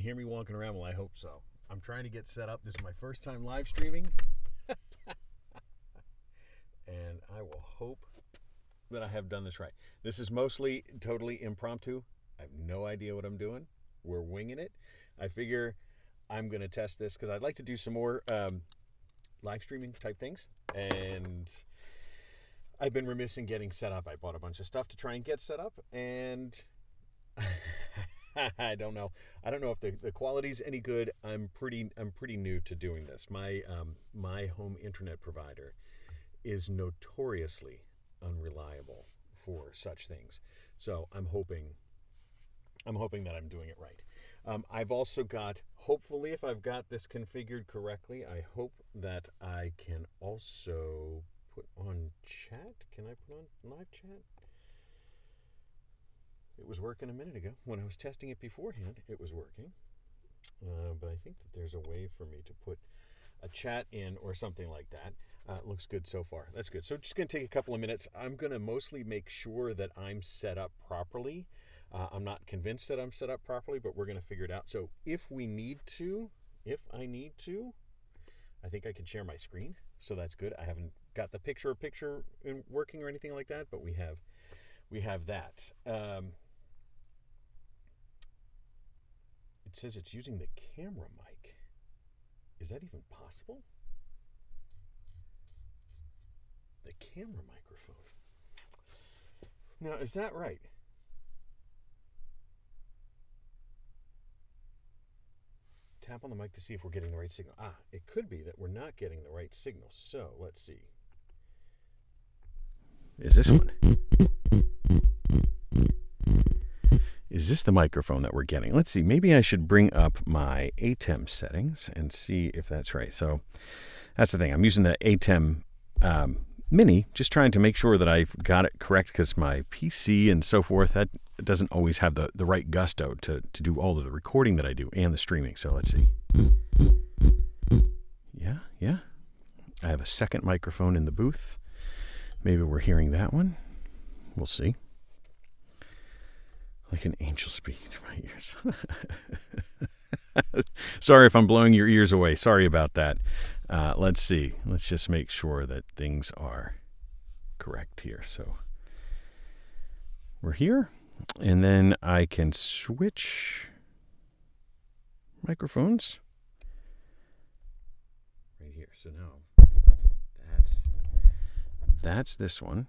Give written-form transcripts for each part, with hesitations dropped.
hear me walking around? Well, I hope so. I'm trying to get set up. This is my first time live streaming. And I will hope that I have done this right. This is mostly totally impromptu. I have no idea what I'm doing. We're winging it. I figure I'm going to test this because I'd like to do some more live streaming type things. And I've been remiss in getting set up. I bought a bunch of stuff to try and get set up, and I don't know. I don't know if the quality's any good. I'm pretty new to doing this. My home internet provider is notoriously unreliable for such things. So I'm hoping that I'm doing it right. I've also got, hopefully, if I've got this configured correctly, I hope that I can also put on chat. Can I put on live chat? It was working a minute ago. When I was testing it beforehand, it was working. But I think that there's a way for me to put a chat in or something like that. Looks good so far. That's good. So just going to take a couple of minutes. I'm going to mostly make sure that I'm set up properly. I'm not convinced that I'm set up properly, but we're going to figure it out. So if I need to, I think I can share my screen. So that's good. I haven't got the picture working or anything like that, but we have that. It says it's using the camera mic. Is that even possible? The camera microphone. Now, is that right? Tap on the mic to see if we're getting the right signal. It could be that we're not getting the right signal. So let's see. Is this one? Is this the microphone that we're getting? Let's see. Maybe I should bring up my ATEM settings and see if that's right. So that's the thing. I'm using the ATEM Mini, just trying to make sure that I've got it correct, because my PC and so forth, that doesn't always have the right gusto to do all of the recording that I do and the streaming. So let's see. Yeah. I have a second microphone in the booth. Maybe we're hearing that one. We'll see. Like an angel speaking to my ears. Sorry if I'm blowing your ears away. Sorry about that. Let's see. Let's just make sure that things are correct here. So we're here, and then I can switch microphones right here. So now that's this one.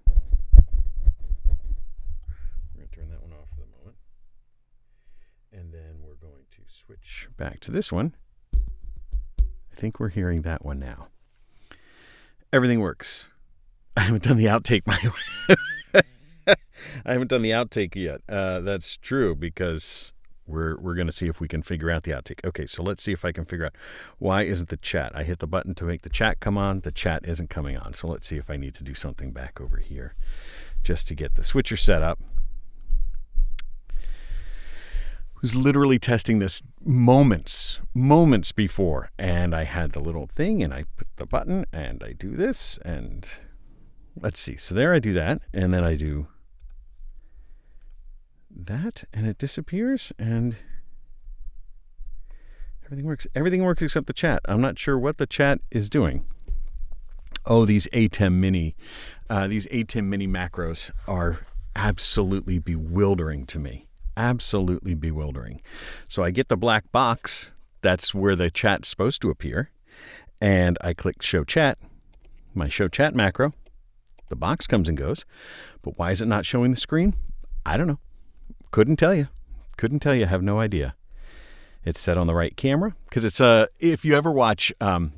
We're going to turn that one off for the moment. And then we're going to switch back to this one. I think we're hearing that one now. Everything works. I haven't done the outtake, by the way. I haven't done the outtake yet. That's true, because we're going to see if we can figure out the outtake. Okay, so let's see if I can figure out why isn't the chat. I hit the button to make the chat come on. The chat isn't coming on. So let's see if I need to do something back over here just to get the switcher set up. Was literally testing this moments before, and I had the little thing, and I put the button, and I do this, and let's see. So there I do that, and then I do that, and it disappears, and everything works. Everything works except the chat. I'm not sure what the chat is doing. Oh, these ATEM Mini macros are absolutely bewildering to me. Absolutely bewildering. So I get the black box. That's where the chat's supposed to appear. And I click Show Chat. My Show Chat macro. The box comes and goes. But why is it not showing the screen? I don't know. Couldn't tell you. Have no idea. It's set on the right camera. Because it's if you ever watch,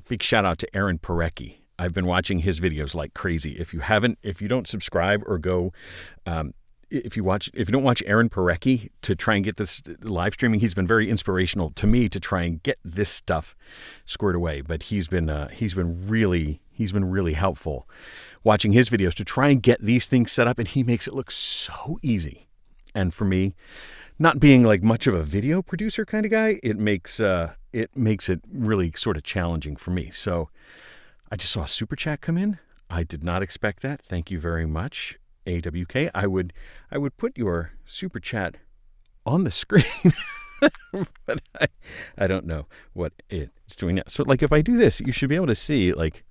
big shout out to Aaron Parecki. I've been watching his videos like crazy. If you don't subscribe or go, if you don't watch Aaron Parecki to try and get this live streaming, he's been very inspirational to me to try and get this stuff squared away. But he's been really helpful watching his videos to try and get these things set up, and he makes it look so easy. And for me, not being like much of a video producer kind of guy, it makes it really sort of challenging for me. So I just saw a super chat come in. I did not expect that. Thank you very much. AWK, I would put your super chat on the screen. But I don't know what it's doing now. So like if I do this, you should be able to see like,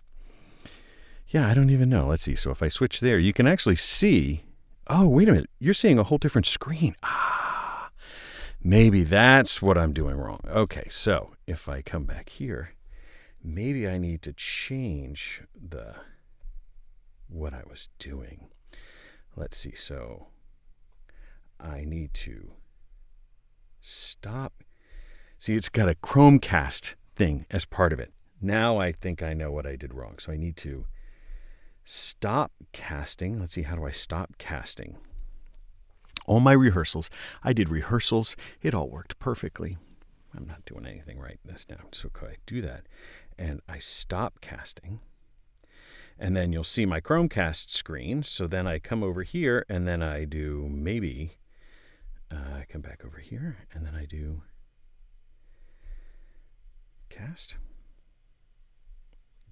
yeah, I don't even know. Let's see. So if I switch there, you can actually see, oh, wait a minute. You're seeing a whole different screen. Ah, maybe that's what I'm doing wrong. Okay, so if I come back here, maybe I need to change what I was doing. Let's see. So I need to stop. See, it's got a Chromecast thing as part of it. Now I think I know what I did wrong. So I need to stop casting. Let's see, how do I stop casting? All my rehearsals, I did rehearsals. It all worked perfectly. I'm not doing anything right this now. So I do that and I stop casting. And then you'll see my Chromecast screen. So then I come over here and then I do maybe, I come back over here and then I do cast.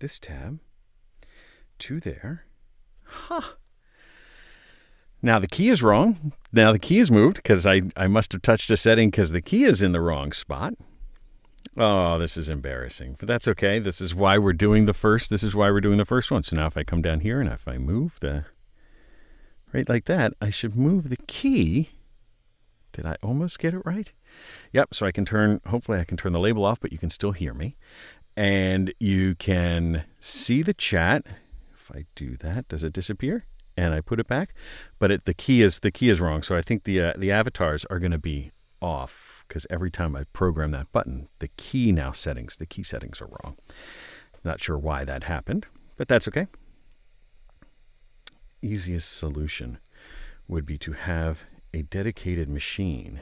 This tab to there. Now the key is wrong. Now the key is moved because I must have touched a setting because the key is in the wrong spot. Oh, this is embarrassing, but that's okay. This is why we're doing the first one. So now if I come down here and if I move right like that, I should move the key. Did I almost get it right? Yep. So hopefully I can turn the label off, but you can still hear me. And you can see the chat. If I do that, does it disappear? And I put it back, but the key is wrong. So I think the avatars are going to be off because every time I program that button, the key settings are wrong. Not sure why that happened, but that's okay. Easiest solution would be to have a dedicated machine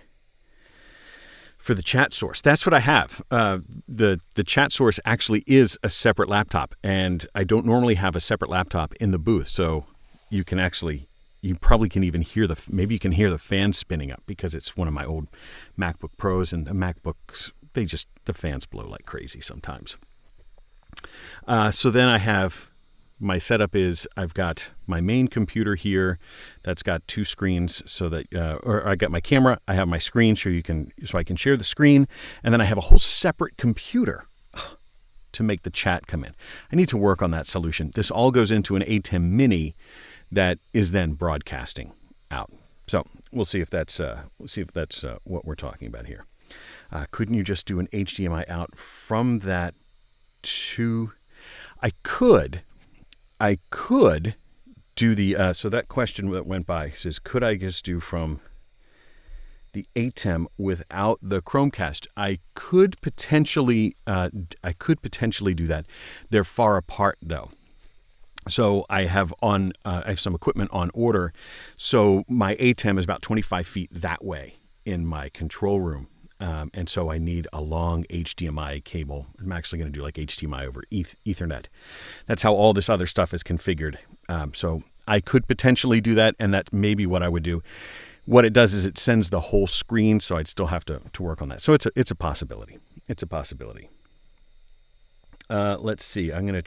for the chat source. That's what I have. The chat source actually is a separate laptop, and I don't normally have a separate laptop in the booth. So you probably can even hear maybe you can hear the fan spinning up because it's one of my old MacBook Pros, and the MacBooks, the fans blow like crazy sometimes. So then I have, my setup is I've got my main computer here that's got two screens so that, or I got my camera, I have my screen so I can share the screen, and then I have a whole separate computer to make the chat come in. I need to work on that solution. This all goes into an ATEM Mini that is then broadcasting out. So we'll see if that's what we're talking about here. Couldn't you just do an HDMI out from that to? I could do the, so that question that went by says, could I just do from the ATEM without the Chromecast? I could potentially do that. They're far apart though. So I have some equipment on order. So my ATEM is about 25 feet that way in my control room. And so I need a long HDMI cable. I'm actually going to do like HDMI over Ethernet. That's how all this other stuff is configured. So I could potentially do that, and that's maybe what I would do. What it does is it sends the whole screen, so I'd still have to work on that. So it's a possibility. It's a possibility. Let's see. I'm going to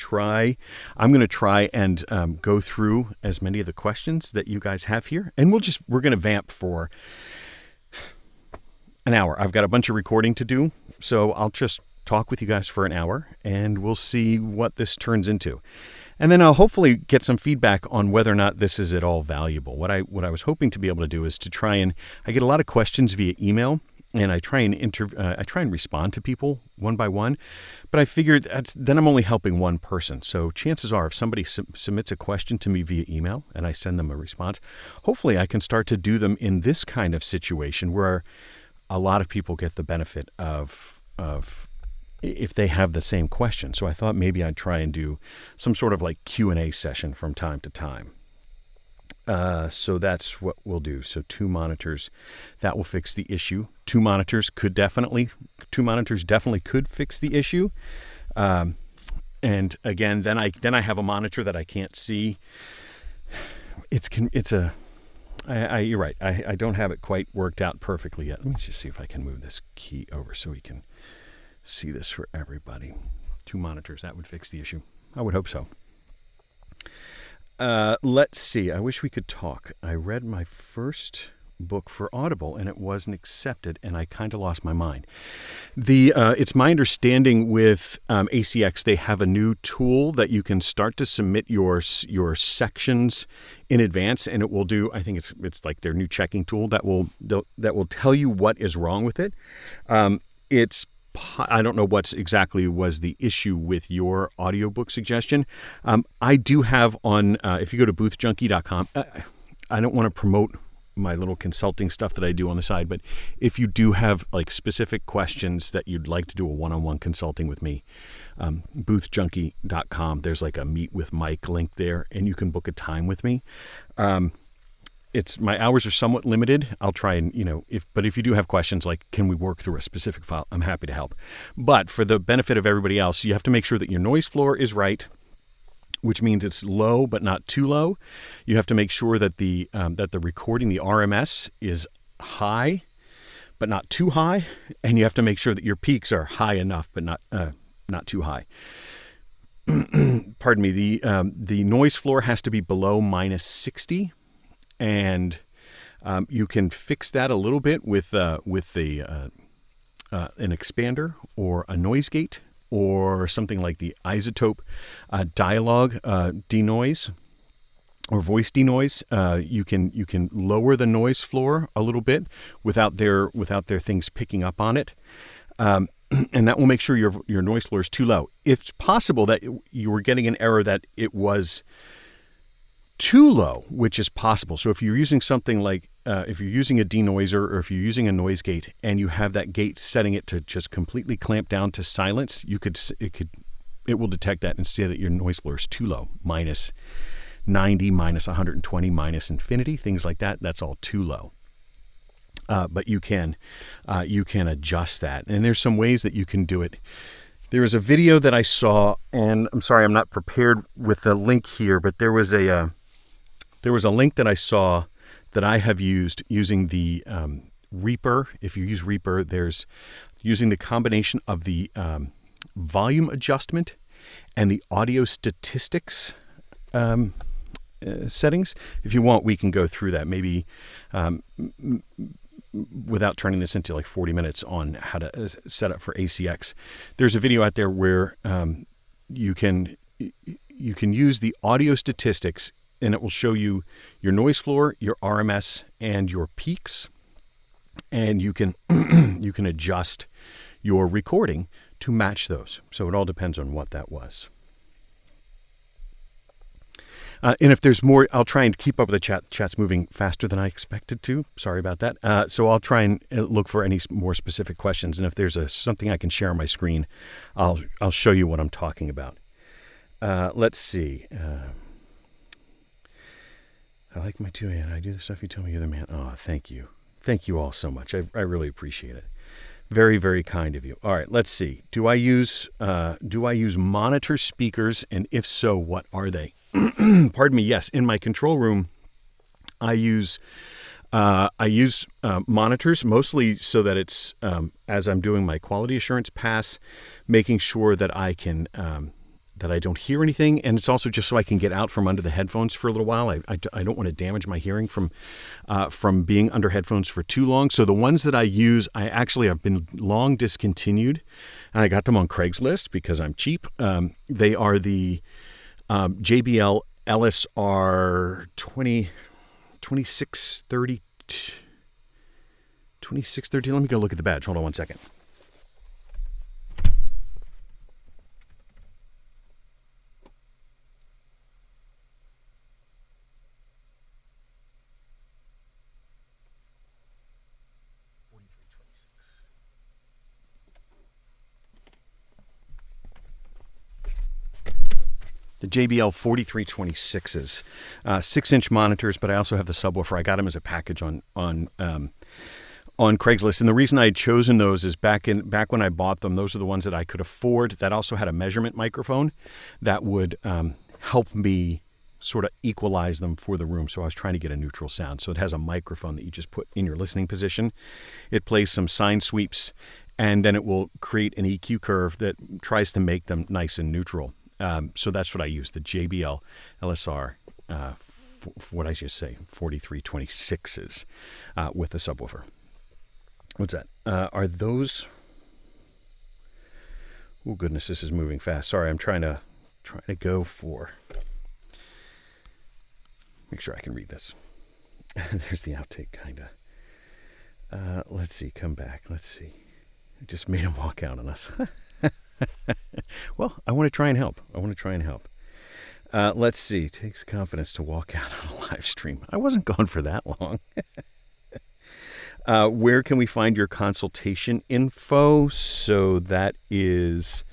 try and go through as many of the questions that you guys have here, and we're going to vamp for an hour. I've got a bunch of recording to do, so I'll just talk with you guys for an hour, and we'll see what this turns into. And then I'll hopefully get some feedback on whether or not this is at all valuable. What I was hoping to be able to do is to try and, I get a lot of questions via email, and I try and respond to people one by one, but I figured then I'm only helping one person. So chances are if somebody submits a question to me via email and I send them a response, hopefully I can start to do them in this kind of situation where a lot of people get the benefit of if they have the same question. So I thought maybe I'd try and do some sort of like Q&A session from time to time. So that's what we'll do. So 2 monitors, that will fix the issue. 2 monitors definitely could fix the issue. And again, then I have a monitor that I can't see. You're right. I don't have it quite worked out perfectly yet. Let me just see if I can move this key over so we can see this for everybody. 2 monitors, that would fix the issue. I would hope so. Let's see. I wish we could talk. I read my first book for Audible, and it wasn't accepted, and I kind of lost my mind. It's my understanding with ACX, they have a new tool that you can start to submit your sections in advance, and it will do. I think it's like their new checking tool that will tell you what is wrong with it. I don't know what exactly was the issue with your audiobook suggestion. I do have on, if you go to boothjunkie.com, I don't want to promote my little consulting stuff that I do on the side, but if you do have like specific questions that you'd like to do a one-on-one consulting with me, boothjunkie.com, there's like a meet with Mike link there, and you can book a time with me. My hours are somewhat limited. I'll try and, if you do have questions like, can we work through a specific file? I'm happy to help. But for the benefit of everybody else, you have to make sure that your noise floor is right, which means it's low but not too low. You have to make sure that the recording, the RMS, is high but not too high, and you have to make sure that your peaks are high enough but not too high. Pardon me. The noise floor has to be below -60, and you can fix that a little bit with an expander or a noise gate, or something like the Isotope dialogue denoise or voice denoise. You can lower the noise floor a little bit without their things picking up on it, and that will make sure your noise floor is too low. It's possible that you were getting an error that it was too low, which is possible. So if you're using something like, if you're using a denoiser, or if you're using a noise gate and you have that gate setting it to just completely clamp down to silence, it will detect that and say that your noise floor is too low, -90, -120, -infinity, things like that. That's all too low. But you can adjust that, and there's some ways that you can do it. There was a video that I saw, and I'm sorry I'm not prepared with the link here, but there was a link that I saw that I have used using the Reaper. If you use Reaper, there's using the combination of the volume adjustment and the audio statistics settings. If you want, we can go through that, maybe without turning this into like 40 minutes on how to set up for ACX. There's a video out there where you can use the audio statistics, and it will show you your noise floor, your RMS, and your peaks, and you can adjust your recording to match those. So it all depends on what that was. And if there's more, I'll try and keep up with the chat. The chat's moving faster than I expected to. Sorry about that. So I'll try and look for any more specific questions. And if there's something I can share on my screen, I'll show you what I'm talking about. Let's see. I like my 2 and I do the stuff you told me you're the man. Oh, thank you. Thank you all so much. I really appreciate it. Very, very kind of you. All right, let's see. Do I use monitor speakers, and if so, what are they? Pardon me. Yes, in my control room, I use monitors mostly so that it's as I'm doing my quality assurance pass, making sure that I can that I don't hear anything, and it's also just so I can get out from under the headphones for a little while. I don't want to damage my hearing from being under headphones for too long. So the ones that I use, I actually have been long discontinued, and I got them on Craigslist because I'm cheap. They are the JBL LSR 2630. Let me go look at the badge. Hold on one second. The JBL 4326s, 6-inch monitors, but I also have the subwoofer. I got them as a package on Craigslist, and the reason I had chosen those is back when I bought them, those are the ones that I could afford. That also had a measurement microphone that would help me sort of equalize them for the room. So I was trying to get a neutral sound. So it has a microphone that you just put in your listening position. It plays some sine sweeps, and then it will create an EQ curve that tries to make them nice and neutral. So that's what I use, the JBL LSR what I should say, 4326s with a subwoofer. What's that? Are those... Oh, goodness, this is moving fast. Sorry, I'm trying to go for... Make sure I can read this. There's the outtake, kind of. Let's see, come back. Let's see. I just made him walk out on us. Well, I want to try and help. Let's see. Takes confidence to walk out on a live stream. I wasn't gone for that long. Where can we find your consultation info? So that is,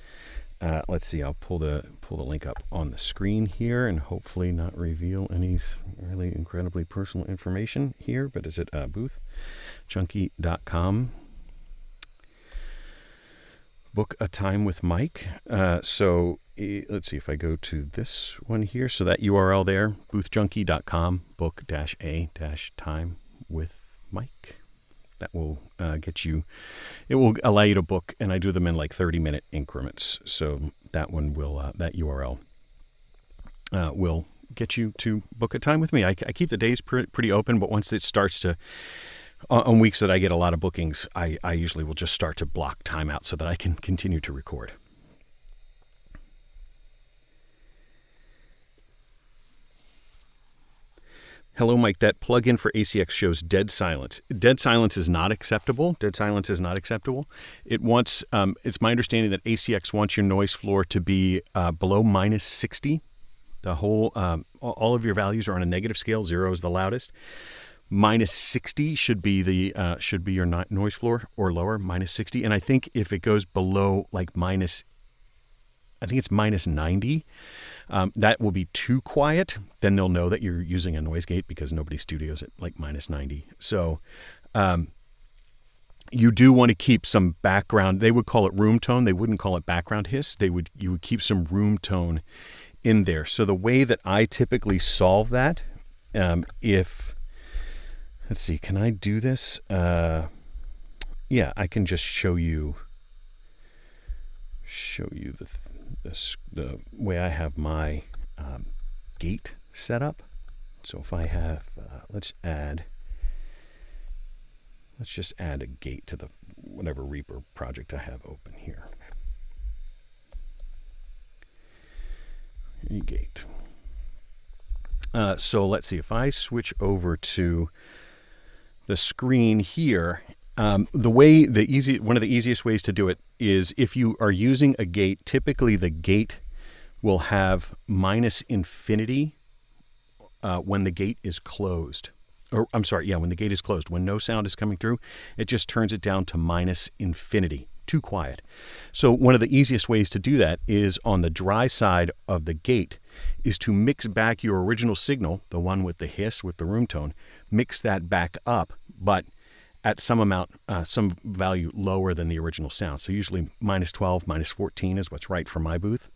let's see. I'll pull the link up on the screen here, and hopefully not reveal any really incredibly personal information here. But is it boothjunkie.com? Book a time with Mike. So let's see if I go to this one here. So that URL there, boothjunkie.com, book-a-time with Mike. That will get you, it will allow you to book, and I do them in like 30-minute increments. So that one will, that URL will get you to book a time with me. I keep the days pretty open, but once it starts to, on weeks that I get a lot of bookings, I usually will just start to block time out so that I can continue to record. Hello, Mike. That plugin for ACX shows dead silence. Dead silence is not acceptable. It wants, it's my understanding that ACX wants your noise floor to be below -60. The whole, all of your values are on a negative scale. 0 is the loudest. -60 should be your noise floor, or lower, -60. And I think if it goes below like I think it's -90, that will be too quiet. Then they'll know that you're using a noise gate, because nobody studios at like -90. So you do want to keep some background. They would call it room tone. They wouldn't call it background hiss. You would keep some room tone in there. So the way that I typically solve that, let's see, can I do this? Yeah, I can just show you the way I have my gate set up. So if I have, let's just add a gate to the whatever Reaper project I have open here. Gate. So let's see, if I switch over to the screen here, one of the easiest ways to do it is if you are using a gate. Typically the gate will have -infinity when the gate is closed. Or I'm sorry, when the gate is closed. When no sound is coming through, it just turns it down to -infinity. Too quiet. So one of the easiest ways to do that is on the dry side of the gate is to mix back your original signal, the one with the hiss, with the room tone, mix that back up, but at some amount, some value lower than the original sound. So usually -12, -14 is what's right for my booth.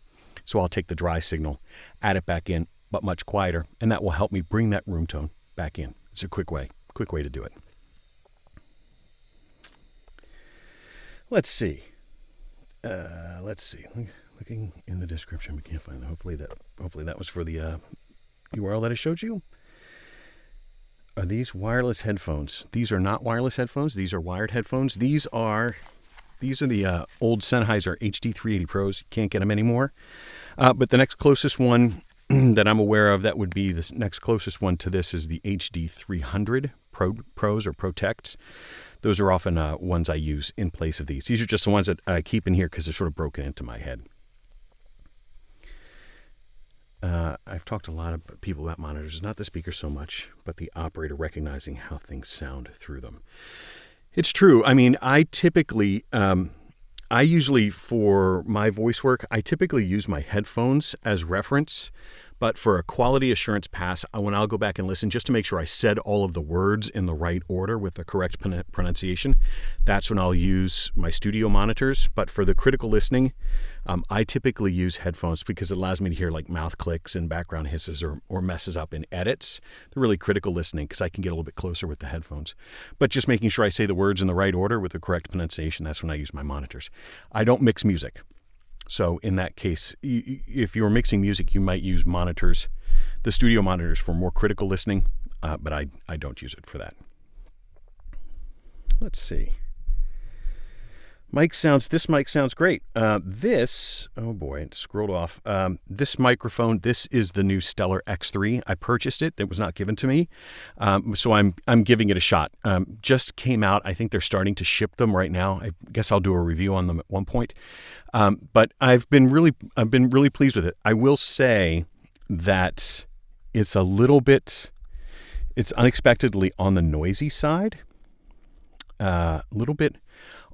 So I'll take the dry signal, add it back in, but much quieter, and that will help me bring that room tone back in. It's a quick way to do it. Let's see. Looking in the description, we can't find that. Hopefully that was for the URL that I showed you. Are these wireless headphones? These are not wireless headphones. These are wired headphones. These are the old Sennheiser HD380 Pros. You can't get them anymore. But the next closest one that I'm aware of that would be the next closest one to this is the HD300 Pros or Protects. Those are often ones I use in place of these. These are just the ones that I keep in here because they're sort of broken into my head. I've talked to a lot of people about monitors, not the speaker so much, but the operator recognizing how things sound through them. It's true. I mean, I usually, for my voice work, I typically use my headphones as reference. But for a quality assurance pass, when I'll go back and listen, just to make sure I said all of the words in the right order with the correct pronunciation, that's when I'll use my studio monitors. But for the critical listening, I typically use headphones because it allows me to hear like mouth clicks and background hisses or messes up in edits. They're really critical listening because I can get a little bit closer with the headphones. But just making sure I say the words in the right order with the correct pronunciation, that's when I use my monitors. I don't mix music. So in that case, if you were mixing music, you might use monitors, the studio monitors, for more critical listening, but I don't use it for that. Let's see. This mic sounds great. Oh boy, it scrolled off. This microphone, this is the new Stellar X3. I purchased it. It was not given to me. So I'm giving it a shot. Just came out. I think they're starting to ship them right now. I guess I'll do a review on them at one point. But I've been really pleased with it. I will say that it's unexpectedly on the noisy side. A little bit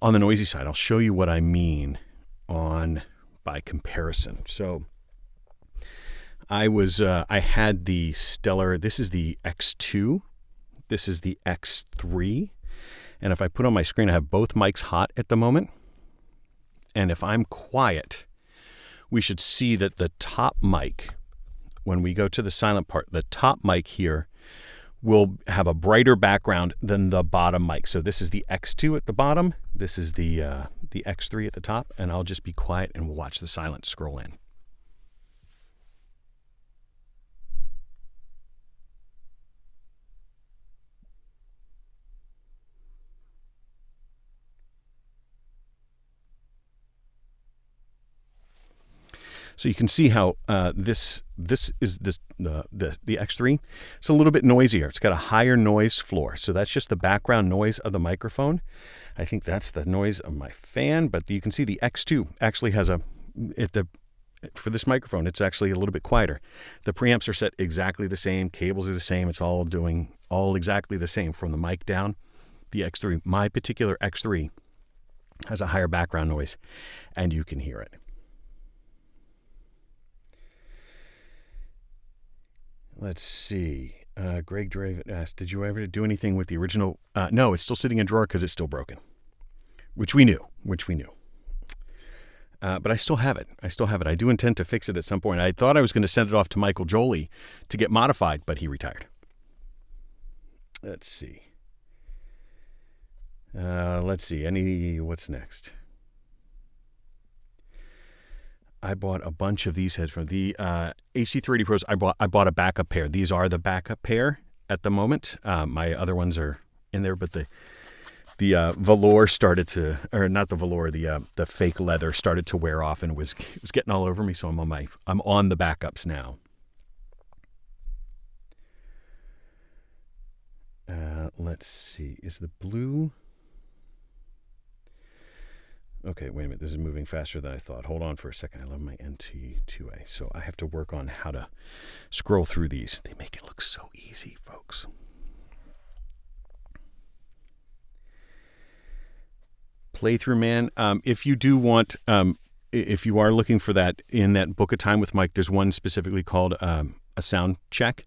on the noisy side. I'll show you what I mean by comparison. So I had the Stellar, this is the X2, this is the X3, and if I put on my screen, I have both mics hot at the moment, and if I'm quiet, we should see that the top mic, when we go to the silent part, the top mic here will have a brighter background than the bottom mic. So this is the X2 at the bottom. This is the X3 at the top. And I'll just be quiet and we'll watch the silence scroll in. So you can see how this is the X3. It's a little bit noisier. It's got a higher noise floor. So that's just the background noise of the microphone. I think that's the noise of my fan, but you can see the X2 actually has for this microphone, it's actually a little bit quieter. The preamps are set exactly the same. Cables are the same. It's all doing exactly the same from the mic down. The X3, my particular X3, has a higher background noise, and you can hear it. Let's see. Greg Draven asked, did you ever do anything with the original? No, it's still sitting in a drawer because it's still broken, which we knew. But I still have it. I do intend to fix it at some point. I thought I was going to send it off to Michael Jolie to get modified, but he retired. Let's see. What's next? I bought a bunch of these headphones. The HT380 Pros, I bought a backup pair. These are the backup pair at the moment. My other ones are in there, but the velour started to, or not the velour, the fake leather started to wear off and was getting all over me. So I'm on the backups now. Let's see. Is the blue? Okay, wait a minute. This is moving faster than I thought. Hold on for a second. I love my NT2A. So I have to work on how to scroll through these. They make it look so easy, folks. Playthrough Man. If you do want, if you are looking for that in that Book of Time with Mike, there's one specifically called a sound check.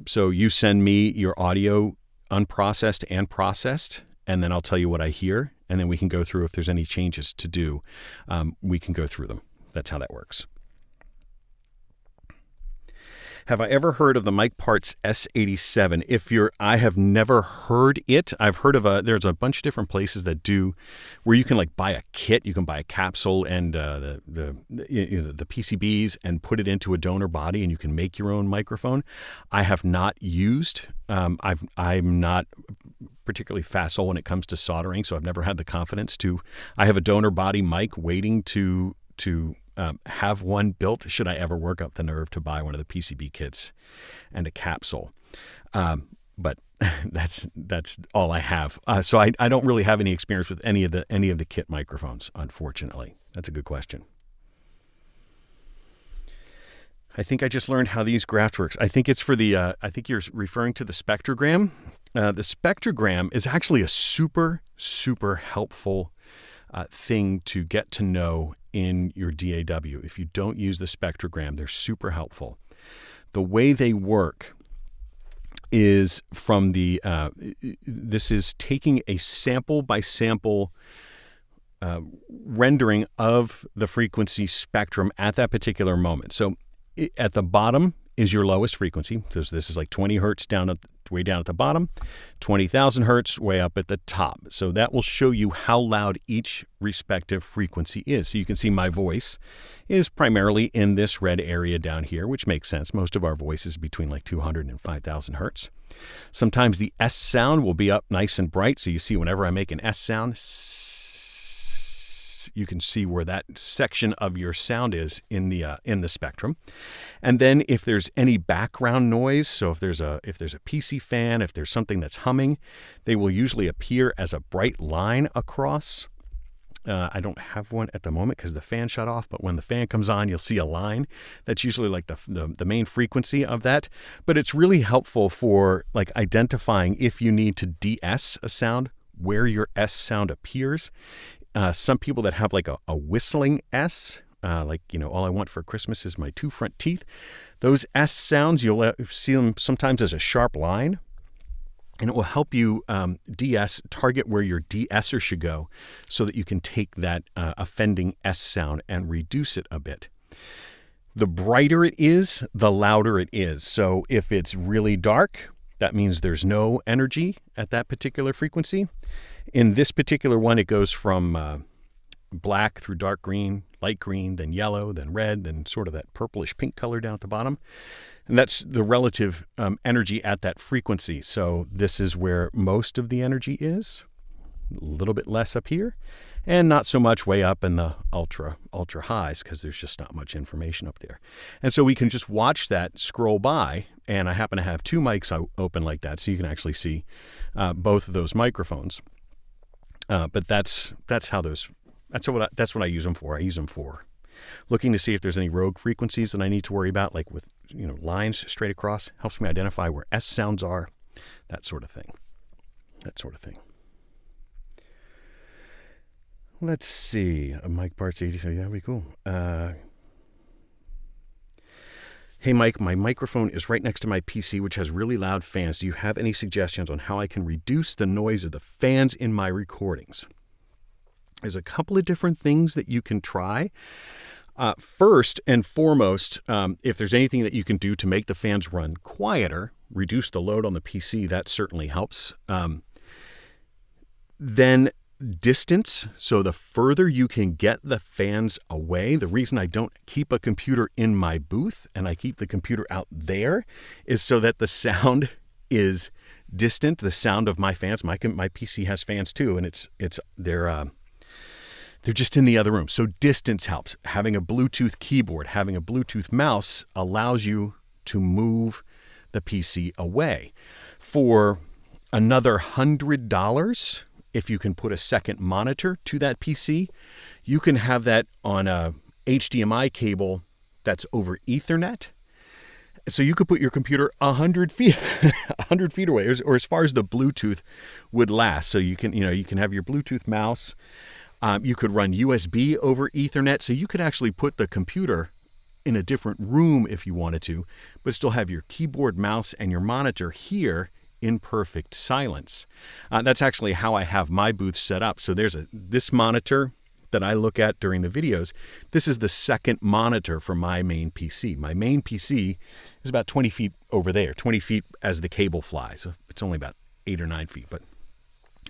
So you send me your audio unprocessed and processed, and then I'll tell you what I hear. And then we can go through if there's any changes to do. We can go through them. That's how that works. Have I ever heard of the Mike Parts S87? I have never heard it. I've heard of there's a bunch of different places that do, where you can like buy a kit. You can buy a capsule and the PCBs and put it into a donor body, and you can make your own microphone. I have not used. I'm not particularly facile when it comes to soldering, so I've never had the confidence to. I have a donor body mic waiting to have one built should I ever work up the nerve to buy one of the PCB kits and a capsule. But that's all I have. So I don't really have any experience with any of the kit microphones, unfortunately. That's a good question. I think I just learned how these graft works. I think it's for I think you're referring to the Spectrogram. The Spectrogram is actually a super, super helpful thing to get to know in your DAW. If you don't use the Spectrogram, they're super helpful. The way they work is from this is taking a sample by sample rendering of the frequency spectrum at that particular moment. So at the bottom is your lowest frequency. So this is like 20 hertz way down at the bottom, 20,000 hertz way up at the top. So that will show you how loud each respective frequency is. So you can see my voice is primarily in this red area down here, which makes sense. Most of our voice is between like 200 and 5,000 hertz. Sometimes the S sound will be up nice and bright. So you see whenever I make an S sound, you can see where that section of your sound is in the spectrum. And then if there's any background noise, so if there's a PC fan, if there's something that's humming, they will usually appear as a bright line across. I don't have one at the moment because the fan shut off, but when the fan comes on, you'll see a line. That's usually like the main frequency of that. But it's really helpful for like identifying if you need to de-S a sound, where your S sound appears. Some people that have like a whistling S, like, all I want for Christmas is my two front teeth. Those S sounds, you'll see them sometimes as a sharp line, and it will help you de-S, target where your de-esser should go so that you can take that offending S sound and reduce it a bit. The brighter it is, the louder it is. So if it's really dark, that means there's no energy at that particular frequency. In this particular one, it goes from black through dark green, light green, then yellow, then red, then sort of that purplish pink color down at the bottom. And that's the relative energy at that frequency. So this is where most of the energy is, a little bit less up here, and not so much way up in the ultra highs because there's just not much information up there. And so we can just watch that scroll by, and I happen to have two mics open like that, so you can actually see both of those microphones. But that's what I use them for. I use them for looking to see if there's any rogue frequencies that I need to worry about, like with lines straight across. Helps me identify where S sounds are, that sort of thing. Let's see. Mike Parts 80. So yeah, that'd be cool. Hey Mike, my microphone is right next to my PC, which has really loud fans. Do you have any suggestions on how I can reduce the noise of the fans in my recordings? There's a couple of different things that you can try. First and foremost, if there's anything that you can do to make the fans run quieter, reduce the load on the PC, that certainly helps. Then distance. So the further you can get the fans away, the reason I don't keep a computer in my booth and I keep the computer out there is so that the sound is distant. The sound of my fans, my PC has fans too, and they're just in the other room. So distance helps. Having a Bluetooth keyboard, having a Bluetooth mouse allows you to move the PC away. For another $100, if you can put a second monitor to that PC, you can have that on a HDMI cable that's over Ethernet. So you could put your computer 100 feet, 100 feet away, or as far as the Bluetooth would last. So you can have your Bluetooth mouse. You could run USB over Ethernet. So you could actually put the computer in a different room if you wanted to, but still have your keyboard, mouse, and your monitor here in perfect silence. That's actually how I have my booth set up. So there's this monitor that I look at during the videos. This is the second monitor for my main PC. My main PC is about 20 feet over there, 20 feet as the cable flies. So it's only about 8 or 9 feet, but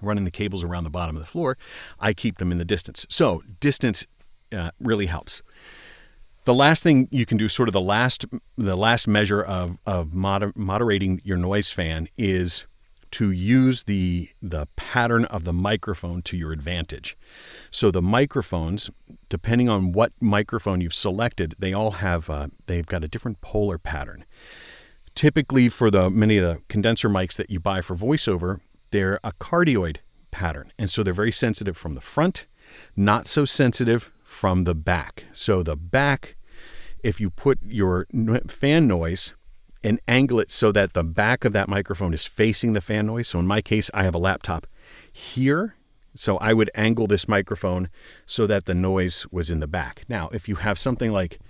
running the cables around the bottom of the floor, I keep them in the distance. So distance really helps. The last thing you can do, sort of the last measure of moderating your noise fan, is to use the pattern of the microphone to your advantage. So the microphones, depending on what microphone you've selected, they all have they've got a different polar pattern. Typically, for many of the condenser mics that you buy for voiceover, they're a cardioid pattern, and so they're very sensitive from the front, not so sensitive from the back. So the back, if you put your fan noise and angle it so that the back of that microphone is facing the fan noise. So in my case, I have a laptop here. So I would angle this microphone so that the noise was in the back. Now, if you have something like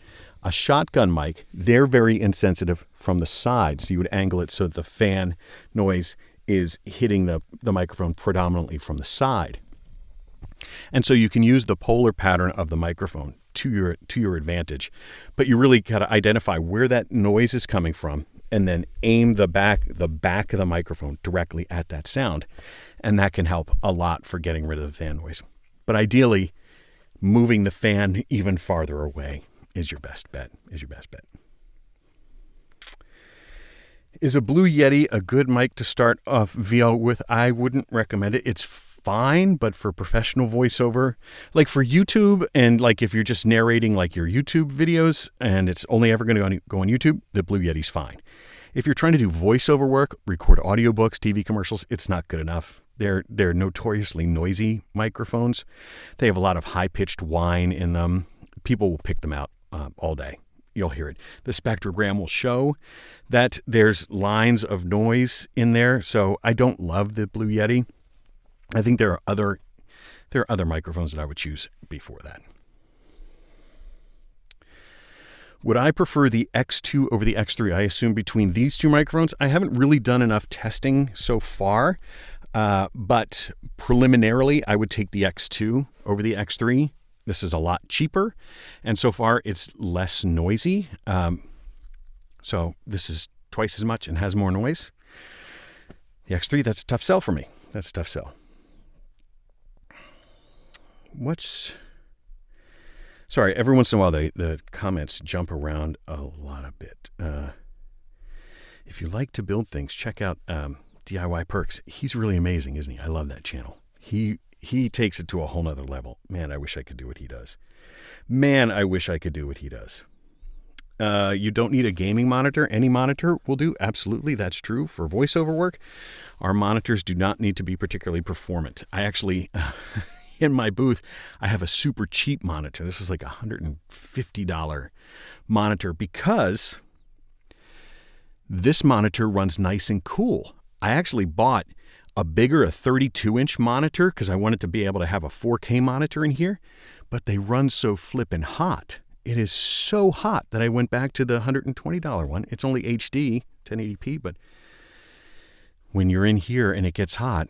a shotgun mic, they're very insensitive from the side. So you would angle it so that the fan noise is hitting the microphone predominantly from the side. And so you can use the polar pattern of the microphone to your advantage. But you really got to identify where that noise is coming from, and then aim the back of the microphone directly at that sound, and that can help a lot for getting rid of the fan noise. But ideally, moving the fan even farther away is your best bet. Is a Blue Yeti a good mic to start off VO with? I wouldn't recommend it. It's fine, but for professional voiceover, like for YouTube, and like if you're just narrating like your YouTube videos and it's only ever going to go on YouTube, the Blue Yeti's fine. If you're trying to do voiceover work, record audiobooks, TV commercials, it's not good enough. They're notoriously noisy microphones. They have a lot of high-pitched whine in them. People will pick them out all day. You'll hear it. The Spectrogram will show that there's lines of noise in there, so I don't love the Blue Yeti. I think there are other microphones that I would choose before that. Would I prefer the X2 over the X3? I assume between these two microphones. I haven't really done enough testing so far, but preliminarily, I would take the X2 over the X3. This is a lot cheaper, and so far it's less noisy. So this is twice as much and has more noise. The X3, that's a tough sell for me. That's a tough sell. Sorry, every once in a while the comments jump around a lot a bit. If you like to build things, check out DIY Perks. He's really amazing, isn't he? I love that channel. He takes it to a whole nother level. Man, I wish I could do what he does. You don't need a gaming monitor. Any monitor will do. Absolutely, that's true. For voiceover work, our monitors do not need to be particularly performant. I actually, in my booth, I have a super cheap monitor. This is like a $150 monitor because this monitor runs nice and cool. I actually bought a 32-inch monitor because I wanted to be able to have a 4K monitor in here, but they run so flippin' hot. It is so hot that I went back to the $120 one. It's only HD, 1080p, but when you're in here and it gets hot,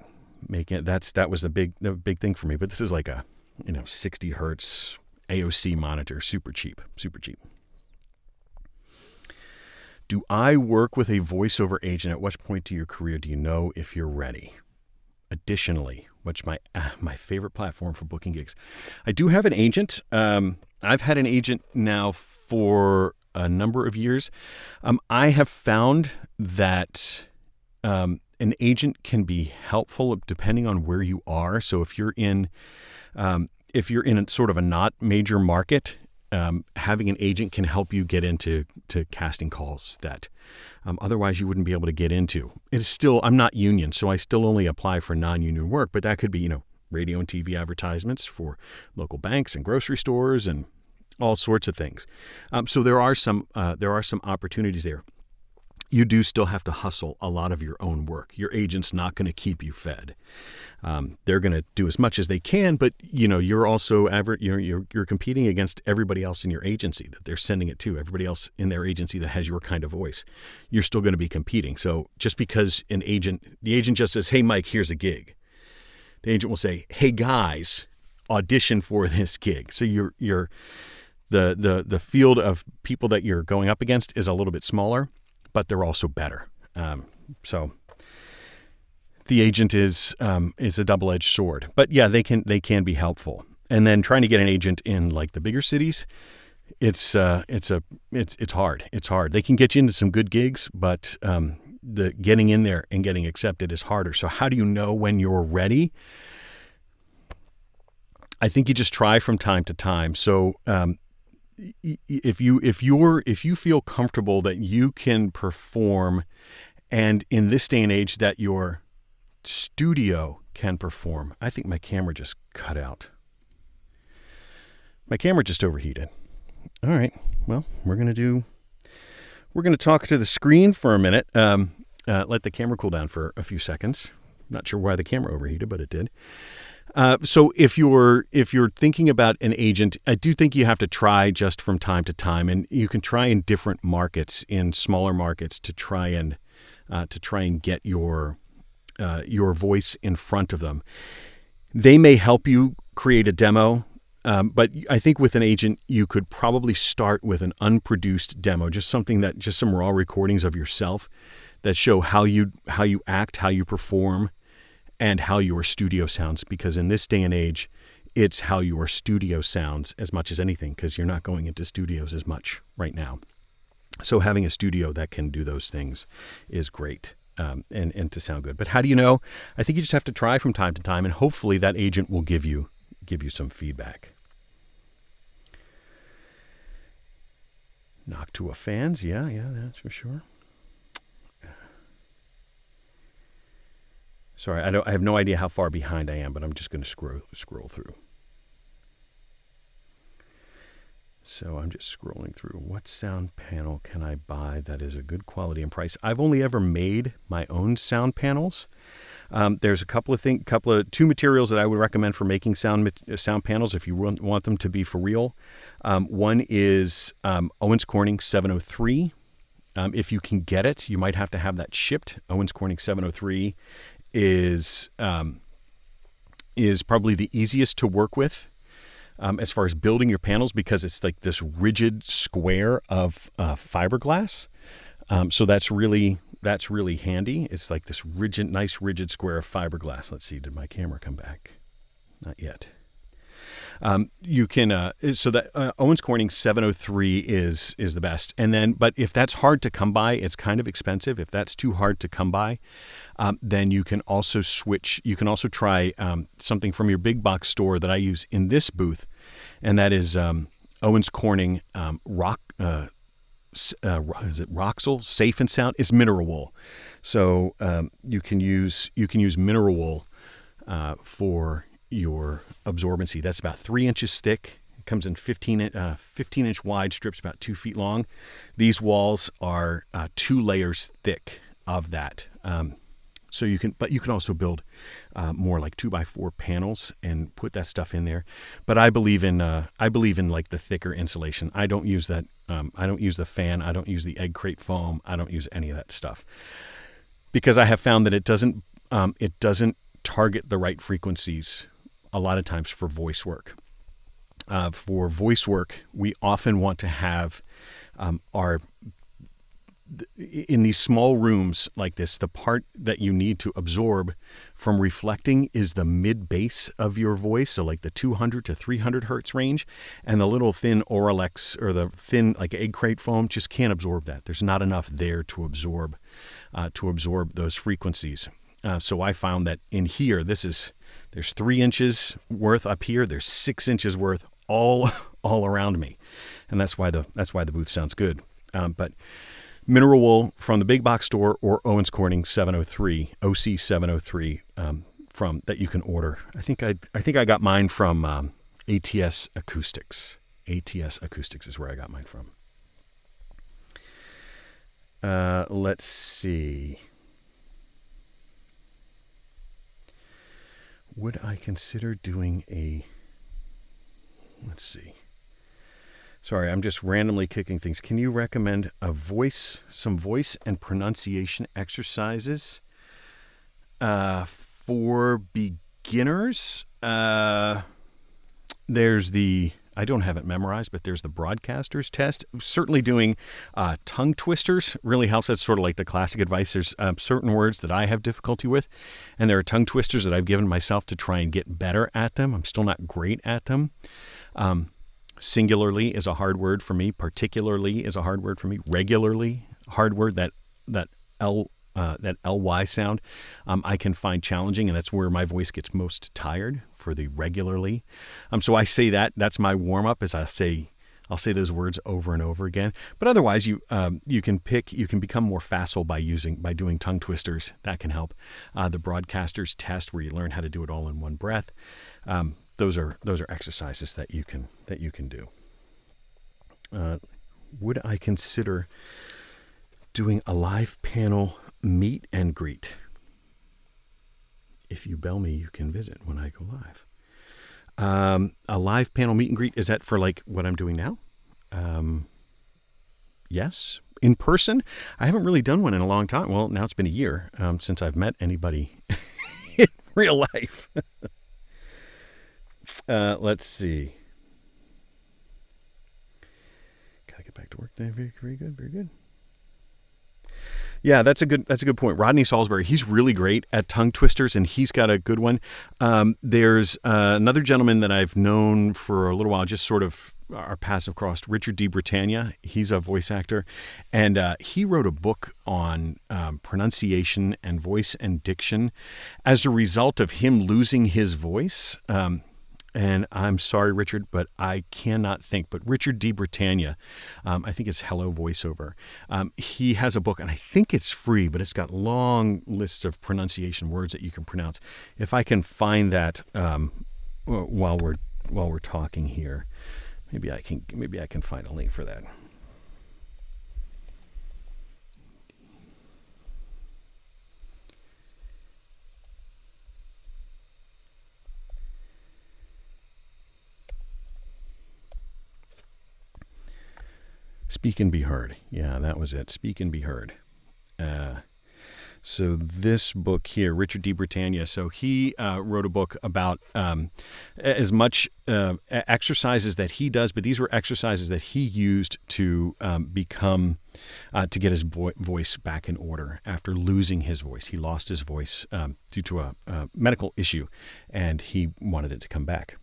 that was the big thing for me. But this is like a 60 hertz AOC monitor, super cheap. Do I work with a voiceover agent? At what point to your career do you know if you're ready? Additionally, what's my favorite platform for booking gigs? I do have an agent. I've had an agent now for a number of years. I have found that an agent can be helpful depending on where you are. So if you're in a sort of a not major market, having an agent can help you get into casting calls that otherwise you wouldn't be able to get into. It is still, I'm not union, so I still only apply for non-union work, but that could be, radio and TV advertisements for local banks and grocery stores and all sorts of things. So there are some opportunities there. You do still have to hustle a lot of your own work. Your agent's not going to keep you fed. They're going to do as much as they can, but you're also you're competing against everybody else in your agency that they're sending it to. Everybody else in their agency that has your kind of voice, you're still going to be competing. So just because the agent just says, "Hey, Mike, here's a gig," the agent will say, "Hey, guys, audition for this gig." So the field of people that you're going up against is a little bit smaller, but they're also better. So the agent is a double-edged sword. But yeah, they can be helpful. And then trying to get an agent in like the bigger cities, it's hard. It's hard. They can get you into some good gigs, but the getting in there and getting accepted is harder. So how do you know when you're ready? I think you just try from time to time. So if you feel comfortable that you can perform, and in this day and age that your studio can perform. I think my camera just cut out. My camera just overheated. All right. Well, we're going to talk to the screen for a minute. Let the camera cool down for a few seconds. Not sure why the camera overheated, but it did. So if you're thinking about an agent, I do think you have to try just from time to time, and you can try in different markets, in smaller markets, to try and get your voice in front of them. They may help you create a demo But I think with an agent, you could probably start with an unproduced demo, just some raw recordings of yourself that show how you act, how you perform, and how your studio sounds. Because in this day and age, it's how your studio sounds as much as anything, because you're not going into studios as much right now. So having a studio that can do those things is great, and to sound good. But how do you know? I think you just have to try from time to time, and hopefully that agent will give you some feedback. Noctua fans, yeah, that's for sure. Sorry, I have no idea how far behind I am, but I'm just going to scroll through. So I'm just scrolling through. What sound panel can I buy that is a good quality and price? I've only ever made my own sound panels. There's two materials that I would recommend for making sound panels if you want them to be for real. One is Owens Corning 703. If you can get it, you might have to have that shipped. Owens Corning 703 is probably the easiest to work with as far as building your panels, because it's like this rigid square of fiberglass. So that's really handy. It's like this nice rigid square of fiberglass. Let's see, did my camera come back? Not yet. You can so that Owens Corning 703 is the best. And then, but if that's hard to come by, it's kind of expensive. If that's too hard to come by, then you can also switch. You can also try something from your big box store that I use in this booth, and that is Owens Corning is it Roxel Safe and Sound? It's mineral wool. So you can use mineral wool for your absorbency. That's about 3 inches thick. It comes in 15-inch wide strips, about 2 feet long. These walls are 2 layers thick of that. So you can also build more like 2x4 panels and put that stuff in there. But I believe in like the thicker insulation. I don't use that. I don't use the fan. I don't use the egg crate foam. I don't use any of that stuff, because I have found that it doesn't target the right frequencies a lot of times for voice work. For voice work, we often want to have in these small rooms like this, the part that you need to absorb from reflecting is the mid bass of your voice, so like the 200 to 300 hertz range, and the little thin Auralex or the thin like egg crate foam just can't absorb that. There's not enough there to absorb those frequencies. So I found that in here, there's 3 inches worth up here. There's 6 inches worth all around me, and that's why the booth sounds good. But mineral wool from the big box store or Owens Corning 703 OC 703 from that you can order. I think I got mine from ATS Acoustics. ATS Acoustics is where I got mine from. Let's see. Would I consider doing let's see. Sorry, I'm just randomly kicking things. Can you recommend some voice and pronunciation exercises for beginners? I don't have it memorized, but there's the broadcaster's test. Certainly doing tongue twisters really helps. That's sort of like the classic advice. There's certain words that I have difficulty with, and there are tongue twisters that I've given myself to try and get better at them. I'm still not great at them. Singularly is a hard word for me. Particularly is a hard word for me. Regularly, hard word. That ly sound, I can find challenging, and that's where my voice gets most tired, for the regularly. So I say that's my warm up. Is I'll say those words over and over again. But otherwise, you can become more facile by doing tongue twisters. That can help. The broadcaster's test, where you learn how to do it all in one breath. Those are exercises that you can do. Would I consider doing a live panel meet and greet? If you bell me, you can visit when I go live. A live panel meet and greet, is that for like what I'm doing now? Yes. In person? I haven't really done one in a long time. Well, now it's been a year since I've met anybody in real life. Let's see. Very, very good. Very good. Yeah, that's a good point. Rodney Salisbury, he's really great at tongue twisters, and he's got a good one. There's another gentleman that I've known for a little while, just sort of our paths have crossed, Richard D. Britannia. He's a voice actor, and he wrote a book on pronunciation and voice and diction as a result of him losing his voice. And I'm sorry, Richard, but I cannot think. But Richard D. Britannia, I think it's Hello Voiceover. He has a book, and I think it's free, but it's got long lists of pronunciation words that you can pronounce. If I can find that while we're talking here, maybe I can find a link for that. Speak and Be Heard. Yeah, that was it. Speak and Be Heard. So this book here, Richard D. Britannia, so he wrote a book about as much exercises that he does, but these were exercises that he used to to get his voice back in order after losing his voice. He lost his voice due to a medical issue, and he wanted it to come back.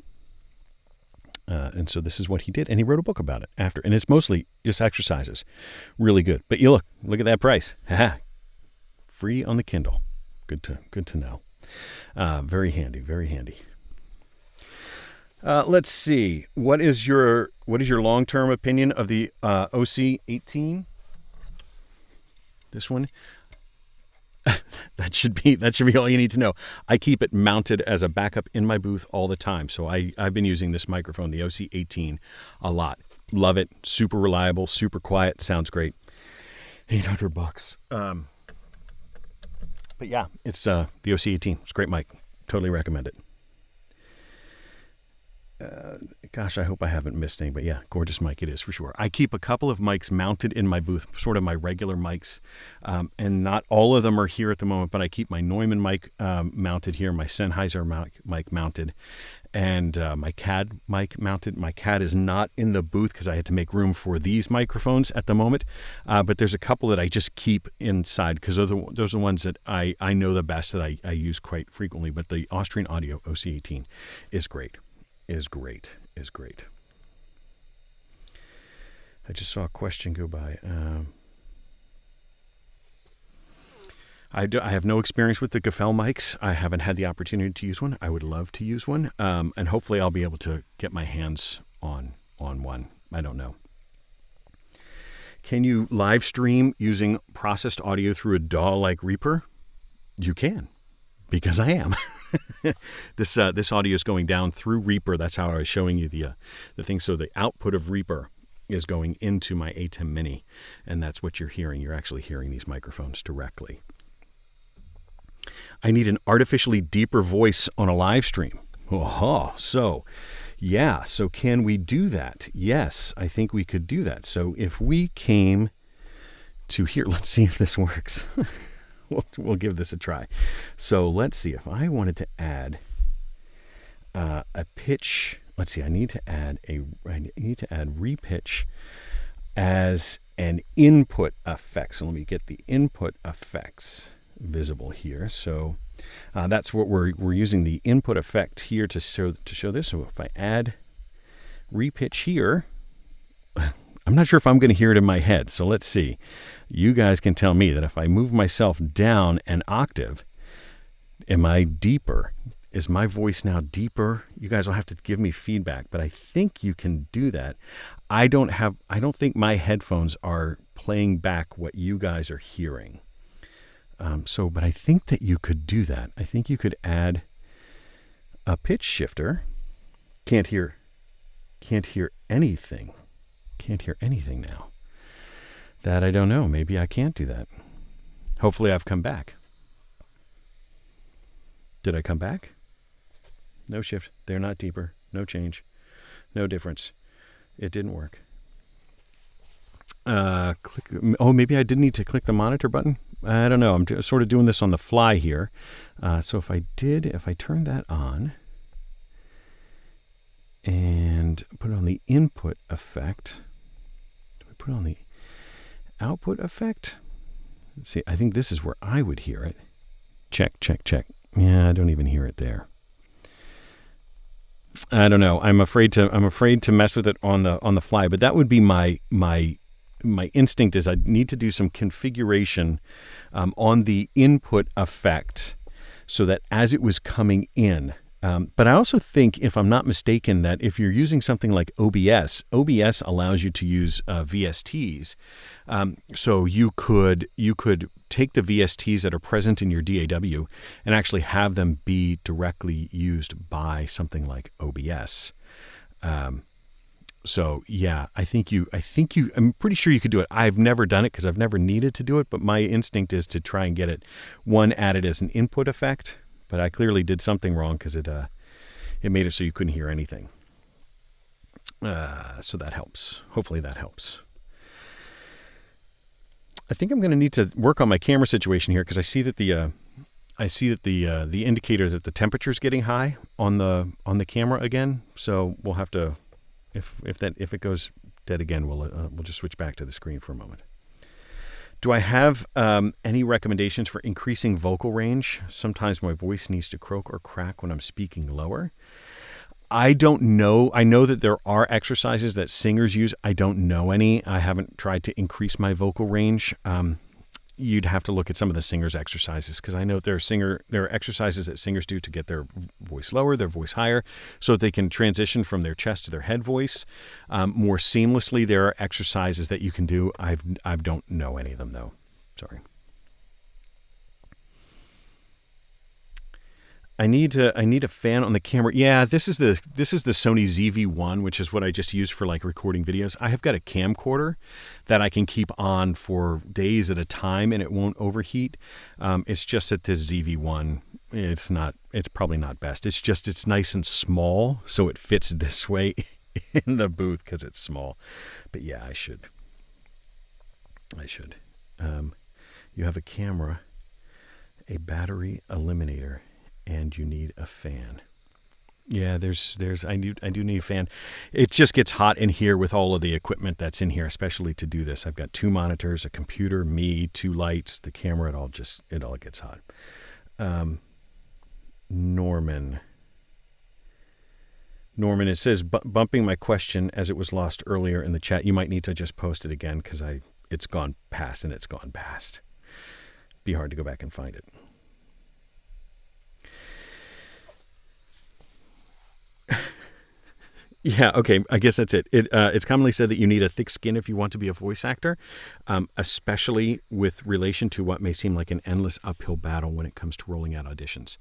And so this is what he did, and he wrote a book about it after, and it's mostly just exercises. Really good. But you look at that price. Free on the Kindle. Good to know. Very handy, very handy. Let's see. What is your long-term opinion of the OC18? This one. That should be all you need to know. I keep it mounted as a backup in my booth all the time. So I've been using this microphone, the OC18, a lot. Love it. Super reliable, super quiet. Sounds great. $800. But yeah, it's the OC18. It's a great mic. Totally recommend it. Gosh, I hope I haven't missed any, but yeah, gorgeous mic it is for sure. I keep a couple of mics mounted in my booth, sort of my regular mics, and not all of them are here at the moment, but I keep my Neumann mic mounted here, my Sennheiser mic mounted, and my CAD mic mounted. My CAD is not in the booth because I had to make room for these microphones at the moment, but there's a couple that I just keep inside because those are the ones that I know the best, that I use quite frequently, but the Austrian Audio OC18 is great. Is great. I just saw a question go by. I have no experience with the Gefell mics. I haven't had the opportunity to use one. I would love to use one, and hopefully I'll be able to get my hands on one. I don't know. Can you live stream using processed audio through a DAW like Reaper? You can, because I am. This audio is going down through Reaper. That's how I was showing you the thing. So the output of Reaper is going into my ATEM Mini, and that's what you're hearing. You're actually hearing these microphones directly. I need an artificially deeper voice on a live stream. So can we do that? Yes, I think we could do that. So if we came to here, let's see if this works. We'll give this a try. So let's see if I wanted to add a pitch. Let's see. I need to add repitch as an input effect. So let me get the input effects visible here. So that's what we're using, the input effect here to show this. So if I add repitch here, I'm not sure if I'm going to hear it in my head. So let's see. You guys can tell me that if I move myself down an octave, am I deeper? Is my voice now deeper? You guys will have to give me feedback, but I think you can do that. I don't think my headphones are playing back what you guys are hearing. But I think that you could do that. I think you could add a pitch shifter. Can't hear anything. Can't hear anything now. That I don't know. Maybe I can't do that. Hopefully I've come back. Did I come back? No shift. They're not deeper. No change. No difference. It didn't work. Maybe I did need to click the monitor button. I don't know. I'm sort of doing this on the fly here. So if I turn that on and put it on the input effect, do I put it on the output effect. Let's see. I think this is where I would hear it. Check, check, check. Yeah, I don't even hear it there. I don't know. I'm afraid to mess with it on the fly. But that would be my instinct is I need to do some configuration on the input effect so that as it was coming in. But I also think, if I'm not mistaken, that if you're using something like OBS allows you to use VSTs. So you could take the VSTs that are present in your DAW and actually have them be directly used by something like OBS. So yeah, I'm pretty sure you could do it. I've never done it because I've never needed to do it, but my instinct is to try and get it added as an input effect. But I clearly did something wrong because it made it so you couldn't hear anything. So that helps. Hopefully that helps. I think I'm going to need to work on my camera situation here because I see that the indicator that the temperature is getting high on the camera again. So we'll have to, if it goes dead again, we'll just switch back to the screen for a moment. Do I have any recommendations for increasing vocal range? Sometimes my voice needs to croak or crack when I'm speaking lower. I don't know. I know that there are exercises that singers use. I don't know any. I haven't tried to increase my vocal range. You'd have to look at some of the singers' exercises because I know there are exercises that singers do to get their voice lower, their voice higher, so that they can transition from their chest to their head voice more seamlessly. There are exercises that you can do. I don't know any of them though. Sorry. I need a fan on the camera. Yeah, this is the Sony ZV-1, which is what I just use for like recording videos. I have got a camcorder that I can keep on for days at a time and it won't overheat. It's just that this ZV-1, it's probably not best. It's nice and small, so it fits this way in the booth because it's small. But yeah, I should. You have a camera, a battery eliminator, and you need a fan. Yeah, I do need a fan. It just gets hot in here with all of the equipment that's in here, especially to do this. I've got 2 monitors, a computer, me, 2 lights, the camera. It all gets hot. Norman, it says bumping my question as it was lost earlier in the chat. You might need to just post it again because it's gone past. Be hard to go back and find it. Yeah, okay, I guess that's it. It's commonly said that you need a thick skin if you want to be a voice actor, especially with relation to what may seem like an endless uphill battle when it comes to rolling out auditions.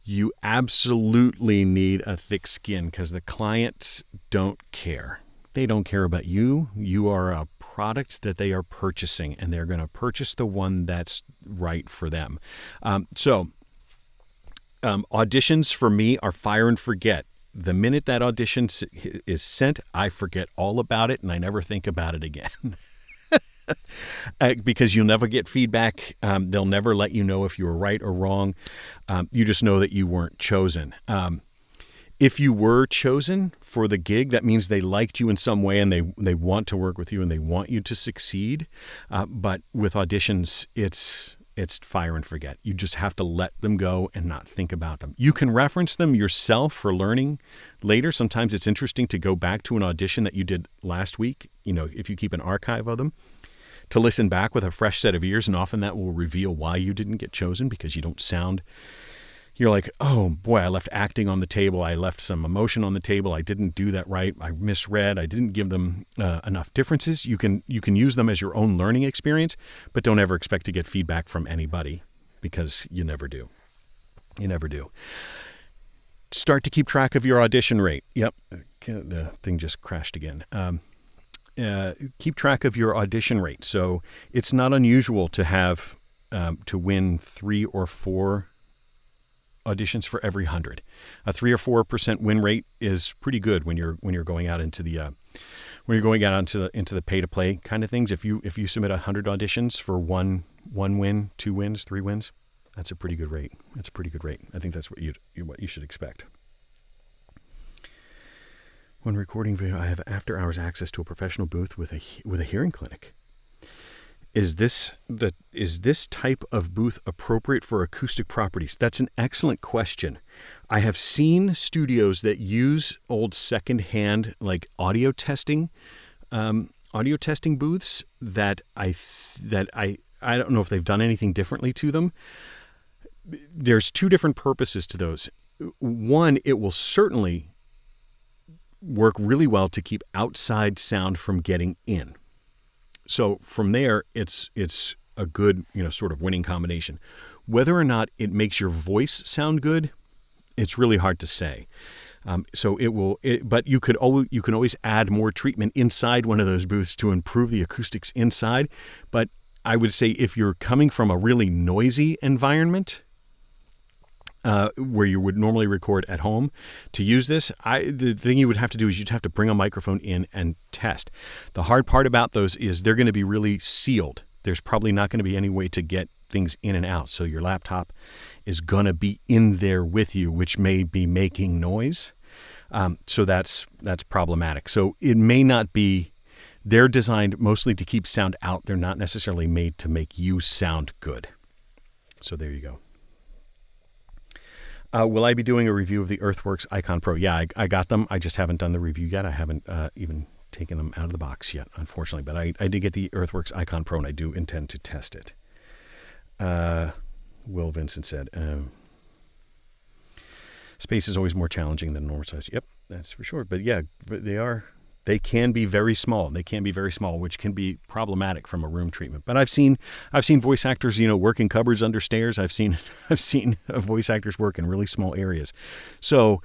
You absolutely need a thick skin because the clients don't care. They don't care about you. You are a product that they are purchasing, and they're going to purchase the one that's right for them. Auditions for me are fire and forget. The minute that audition is sent, I forget all about it and I never think about it again. Because you'll never get feedback. They'll never let you know if you were right or wrong. You just know that you weren't chosen. If you were chosen for the gig, that means they liked you in some way and they want to work with you and they want you to succeed. But with auditions, it's fire and forget. You just have to let them go and not think about them. You can reference them yourself for learning later. Sometimes it's interesting to go back to an audition that you did last week, if you keep an archive of them, to listen back with a fresh set of ears, and often that will reveal why you didn't get chosen because you don't sound... You're like, oh boy, I left acting on the table. I left some emotion on the table. I didn't do that right. I misread. I didn't give them enough differences. You can use them as your own learning experience, but don't ever expect to get feedback from anybody because you never do. You never do. Start to keep track of your audition rate. Yep, the thing just crashed again. Keep track of your audition rate. So it's not unusual to have to win 3 or 4 auditions for every 100. A 3 or 4% win rate is pretty good when you're going out into the into the pay to play kind of things. If you submit 100 auditions for one win, 2 wins, 3 wins, that's a pretty good rate. I think that's what you should expect. When recording video, I have after hours access to a professional booth with a hearing clinic. Is this type of booth appropriate for acoustic properties? That's an excellent question. I have seen studios that use old secondhand like audio testing booths that I don't know if they've done anything differently to them. There's two different purposes to those. One, it will certainly work really well to keep outside sound from getting in. So from there, it's a good, sort of winning combination. Whether or not it makes your voice sound good, it's really hard to say. But you can always add more treatment inside one of those booths to improve the acoustics inside. But I would say if you're coming from a really noisy environment, where you would normally record at home, to use this, the thing you would have to do is you'd have to bring a microphone in and test. The hard part about those is they're going to be really sealed. There's probably not going to be any way to get things in and out. So your laptop is going to be in there with you, which may be making noise. So that's problematic. So it may not be, they're designed mostly to keep sound out. They're not necessarily made to make you sound good. So there you go. Will I be doing a review of the Earthworks Icon Pro? Yeah, I got them. I just haven't done the review yet. I haven't even taken them out of the box yet, unfortunately. But I did get the Earthworks Icon Pro, and I do intend to test it. Will Vincent said, space is always more challenging than normal size. Yep, that's for sure. But yeah, they can be very small. They can be very small, which can be problematic from a room treatment. But I've seen voice actors, work in cupboards under stairs. I've seen voice actors work in really small areas. So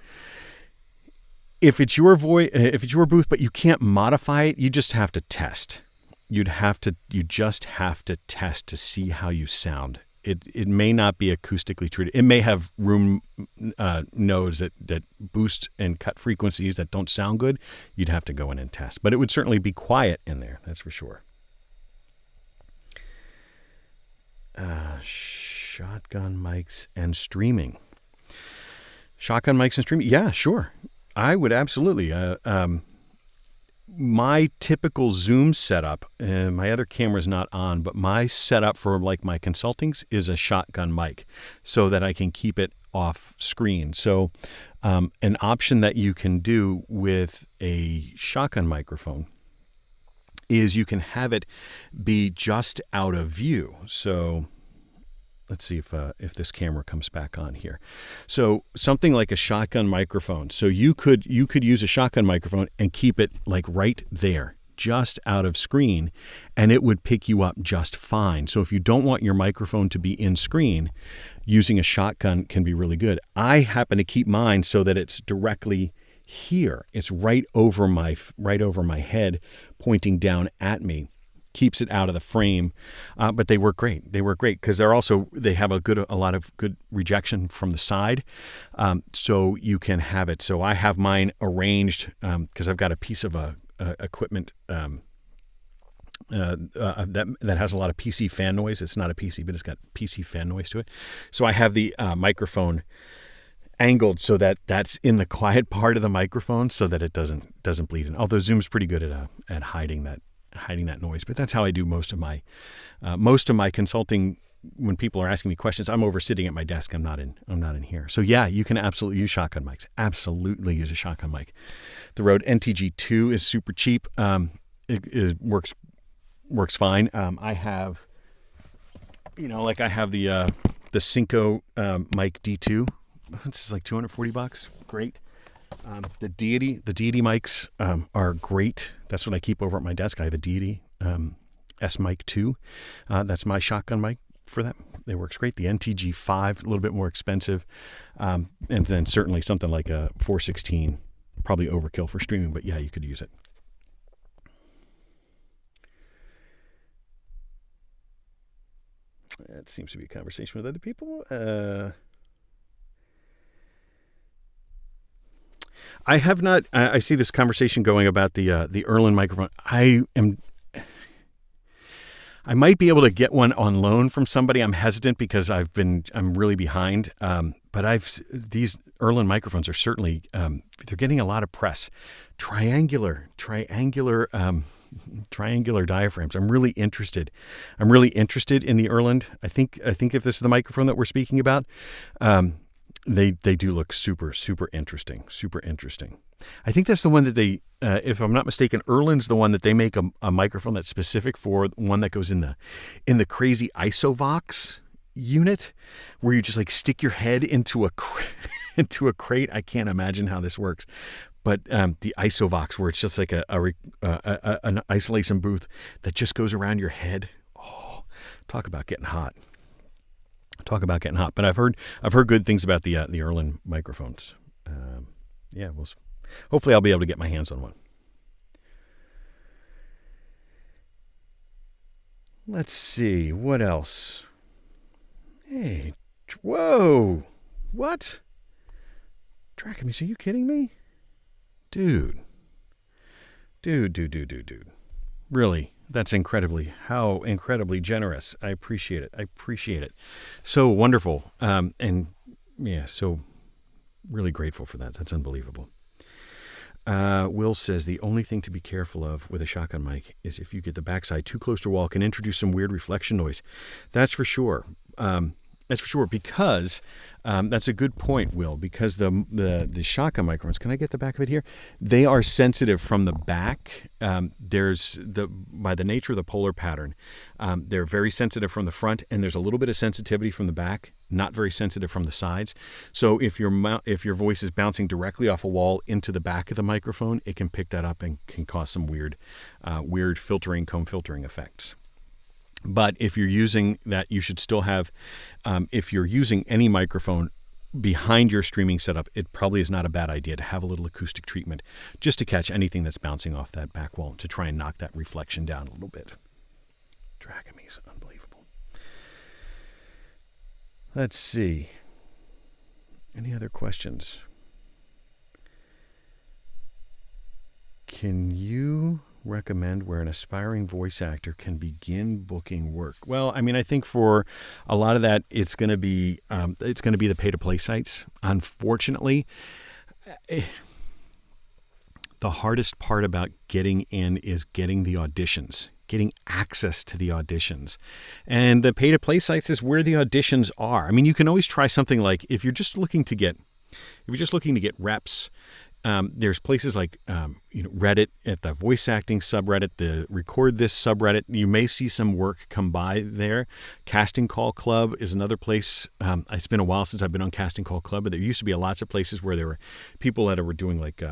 if it's your booth, but you can't modify it, you just have to test. You just have to test to see how you sound. It may not be acoustically treated. It may have room nodes that boost and cut frequencies that don't sound good. You'd have to go in and test. But it would certainly be quiet in there, that's for sure. Shotgun mics and streaming. Shotgun mics and streaming? Yeah, sure. I would absolutely. My typical Zoom setup, my other camera's not on, but my setup for like my consultings is a shotgun mic so that I can keep it off screen. So an option that you can do with a shotgun microphone is you can have it be just out of view. So let's see if this camera comes back on here. So something like a shotgun microphone. So you could use a shotgun microphone and keep it like right there, just out of screen, and it would pick you up just fine. So if you don't want your microphone to be in screen, using a shotgun can be really good. I happen to keep mine so that it's directly here. It's right over my head, pointing down at me. Keeps it out of the frame, but they work great. They work great because they have a lot of good rejection from the side, so you can have it. So I have mine arranged because I've got a piece of equipment that has a lot of PC fan noise. It's not a PC, but it's got PC fan noise to it. So I have the microphone angled so that that's in the quiet part of the microphone, so that it doesn't bleed in. Although Zoom's pretty good at hiding that noise, but that's how I do most of my consulting. When people are asking me questions, I'm over sitting at my desk. I'm not in here. So yeah, you can absolutely use shotgun mics. Absolutely use a shotgun mic. The Rode NTG2 is super cheap. It works fine. I have the Synco mic D2. This is like $240. Great. The Deity mics are great. That's what I keep over at my desk. I have a Deity S Mic 2. That's my shotgun mic for that. It works great. The NTG5, a little bit more expensive. And then certainly something like a 416, probably overkill for streaming, but yeah, you could use it. That seems to be a conversation with other people. I have not. I see this conversation going about the Erlen microphone. I might be able to get one on loan from somebody. I'm hesitant because I'm really behind. these Erlen microphones are certainly they're getting a lot of press. Triangular diaphragms. I'm really interested in the Erlen. I think if this is the microphone that we're speaking about, they do look super interesting. I think that's the one that they, if I'm not mistaken, Erlen's the one that they make a microphone that's specific for, one that goes in the crazy Isovox unit, where you just like stick your head into a crate. I can't imagine how this works, but the Isovox, where it's just like an isolation booth that just goes around your head. Oh, talk about getting hot. But I've heard good things about the Erlen microphones. Hopefully I'll be able to get my hands on one. Let's see, what else? Hey, whoa, what? Dracomies, are you kidding me? Dude. Really, that's how incredibly generous. I appreciate it. So wonderful. So really grateful for that. That's unbelievable. Will says the only thing to be careful of with a shotgun mic is if you get the backside too close to a wall, it can introduce some weird reflection noise. That's for sure. Because that's a good point, Will, because the shotgun microphones, can I get the back of it here? They are sensitive from the back. By the nature of the polar pattern, they're very sensitive from the front, and there's a little bit of sensitivity from the back, not very sensitive from the sides. So if your voice is bouncing directly off a wall into the back of the microphone, it can pick that up and can cause some weird comb filtering effects. But if you're using that, you should still have, if you're using any microphone behind your streaming setup, it probably is not a bad idea to have a little acoustic treatment just to catch anything that's bouncing off that back wall, to try and knock that reflection down a little bit. Dracomies, unbelievable. Let's see. Any other questions? Can you recommend where an aspiring voice actor can begin booking work? Well, I mean, I think for a lot of that, it's going to be the pay-to-play sites. Unfortunately, the hardest part about getting in is getting the auditions, getting access to the auditions. And the pay-to-play sites is where the auditions are. I mean, you can always try something like, if you're just looking to get reps, there's places like Reddit, at the voice acting subreddit, the Record This subreddit. You may see some work come by there. Casting Call Club is another place. It's been a while since I've been on Casting Call Club, but there used to be lots of places where there were people that were doing like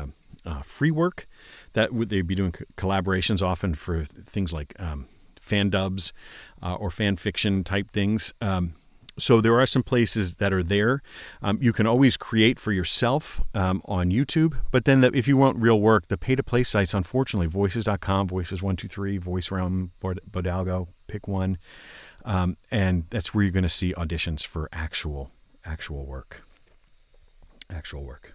free work, that they'd be doing collaborations often for things like fan dubs or fan fiction type things. So there are some places that are there. You can always create for yourself on YouTube. But then if you want real work, the pay-to-play sites, unfortunately, voices.com, Voices123, VoiceRealm, Bodalgo, pick one. And that's where you're going to see auditions for actual work. Actual work.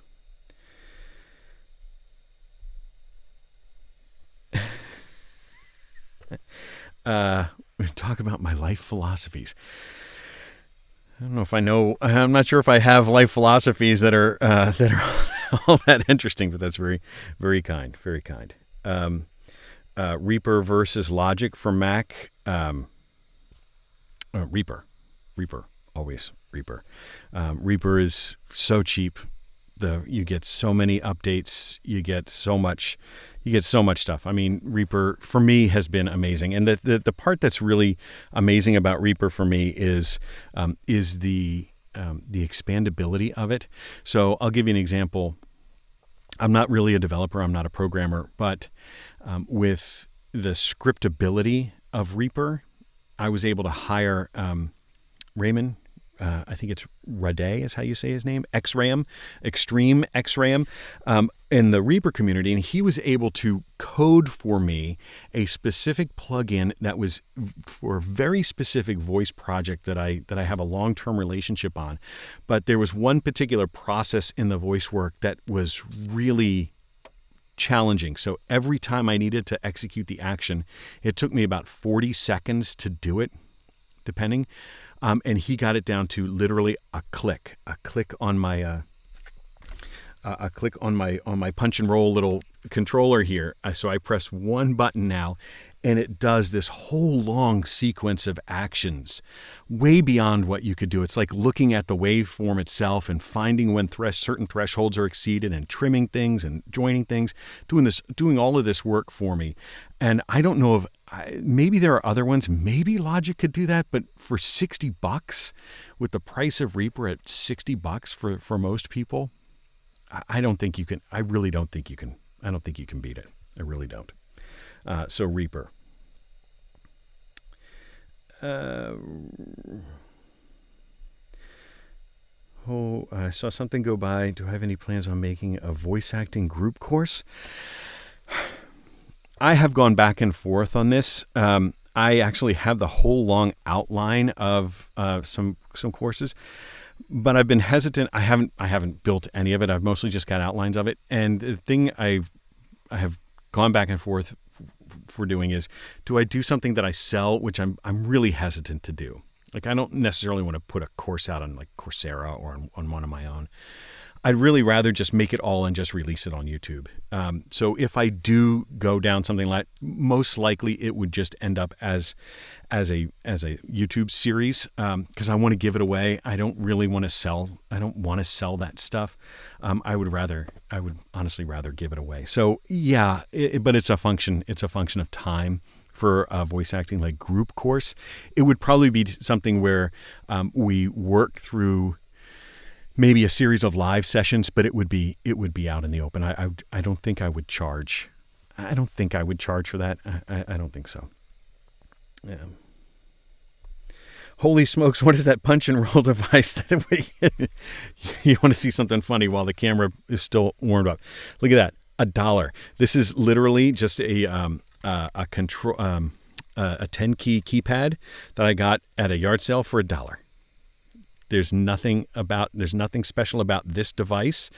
Talk about my life philosophies. I'm not sure if I have life philosophies that are all that interesting, but that's very, very kind. Very kind. Reaper versus Logic for Mac. Reaper, always Reaper. Reaper is so cheap. You get so many updates. You get so much stuff. I mean, Reaper for me has been amazing, and the part that's really amazing about Reaper for me is the expandability of it. So I'll give you an example. I'm not really a developer. I'm not a programmer, but with the scriptability of Reaper, I was able to hire Raymond. I think it's Rade is how you say his name, Extreme Xram, in the Reaper community, and he was able to code for me a specific plugin that was for a very specific voice project that I have a long-term relationship on. But there was one particular process in the voice work that was really challenging. So every time I needed to execute the action, it took me about 40 seconds to do it, depending. And he got it down to literally a click on my a click on my punch and roll little controller here. So I press one button now, and it does this whole long sequence of actions, way beyond what you could do. It's like looking at the waveform itself and finding when certain thresholds are exceeded, and trimming things and joining things, doing all of this work for me. And I don't know if maybe there are other ones. Maybe Logic could do that, but for $60, with the price of Reaper at $60 for most people, I don't think you can. I really don't think you can. I don't think you can beat it. I really don't. So Reaper. I saw something go by. Do I have any plans on making a voice acting group course? I have gone back and forth on this. I actually have the whole long outline of some courses, but I've been hesitant. I haven't built any of it. I've mostly just got outlines of it. And the thing I have gone back and forth for doing is, do I do something that I sell, which I'm really hesitant to do. Like, I don't necessarily want to put a course out on like Coursera or on one of my own. I'd really rather just make it all and just release it on YouTube. So if I do go down something like, most likely it would just end up as a YouTube series, because I want to give it away. I don't really want to sell. I don't want to sell that stuff. I would honestly rather give it away. So yeah, but it's a function. It's a function of time. For a voice acting like group course, it would probably be something where we work through maybe a series of live sessions, but it would be out in the open. I don't think I would charge. I don't think I would charge for that. I don't think so. Yeah. Holy smokes! What is that punch and roll device? You want to see something funny while the camera is still warmed up? Look at that. $1. This is literally just a control a 10 key keypad that I got at a yard sale for $1. There's nothing special about this device,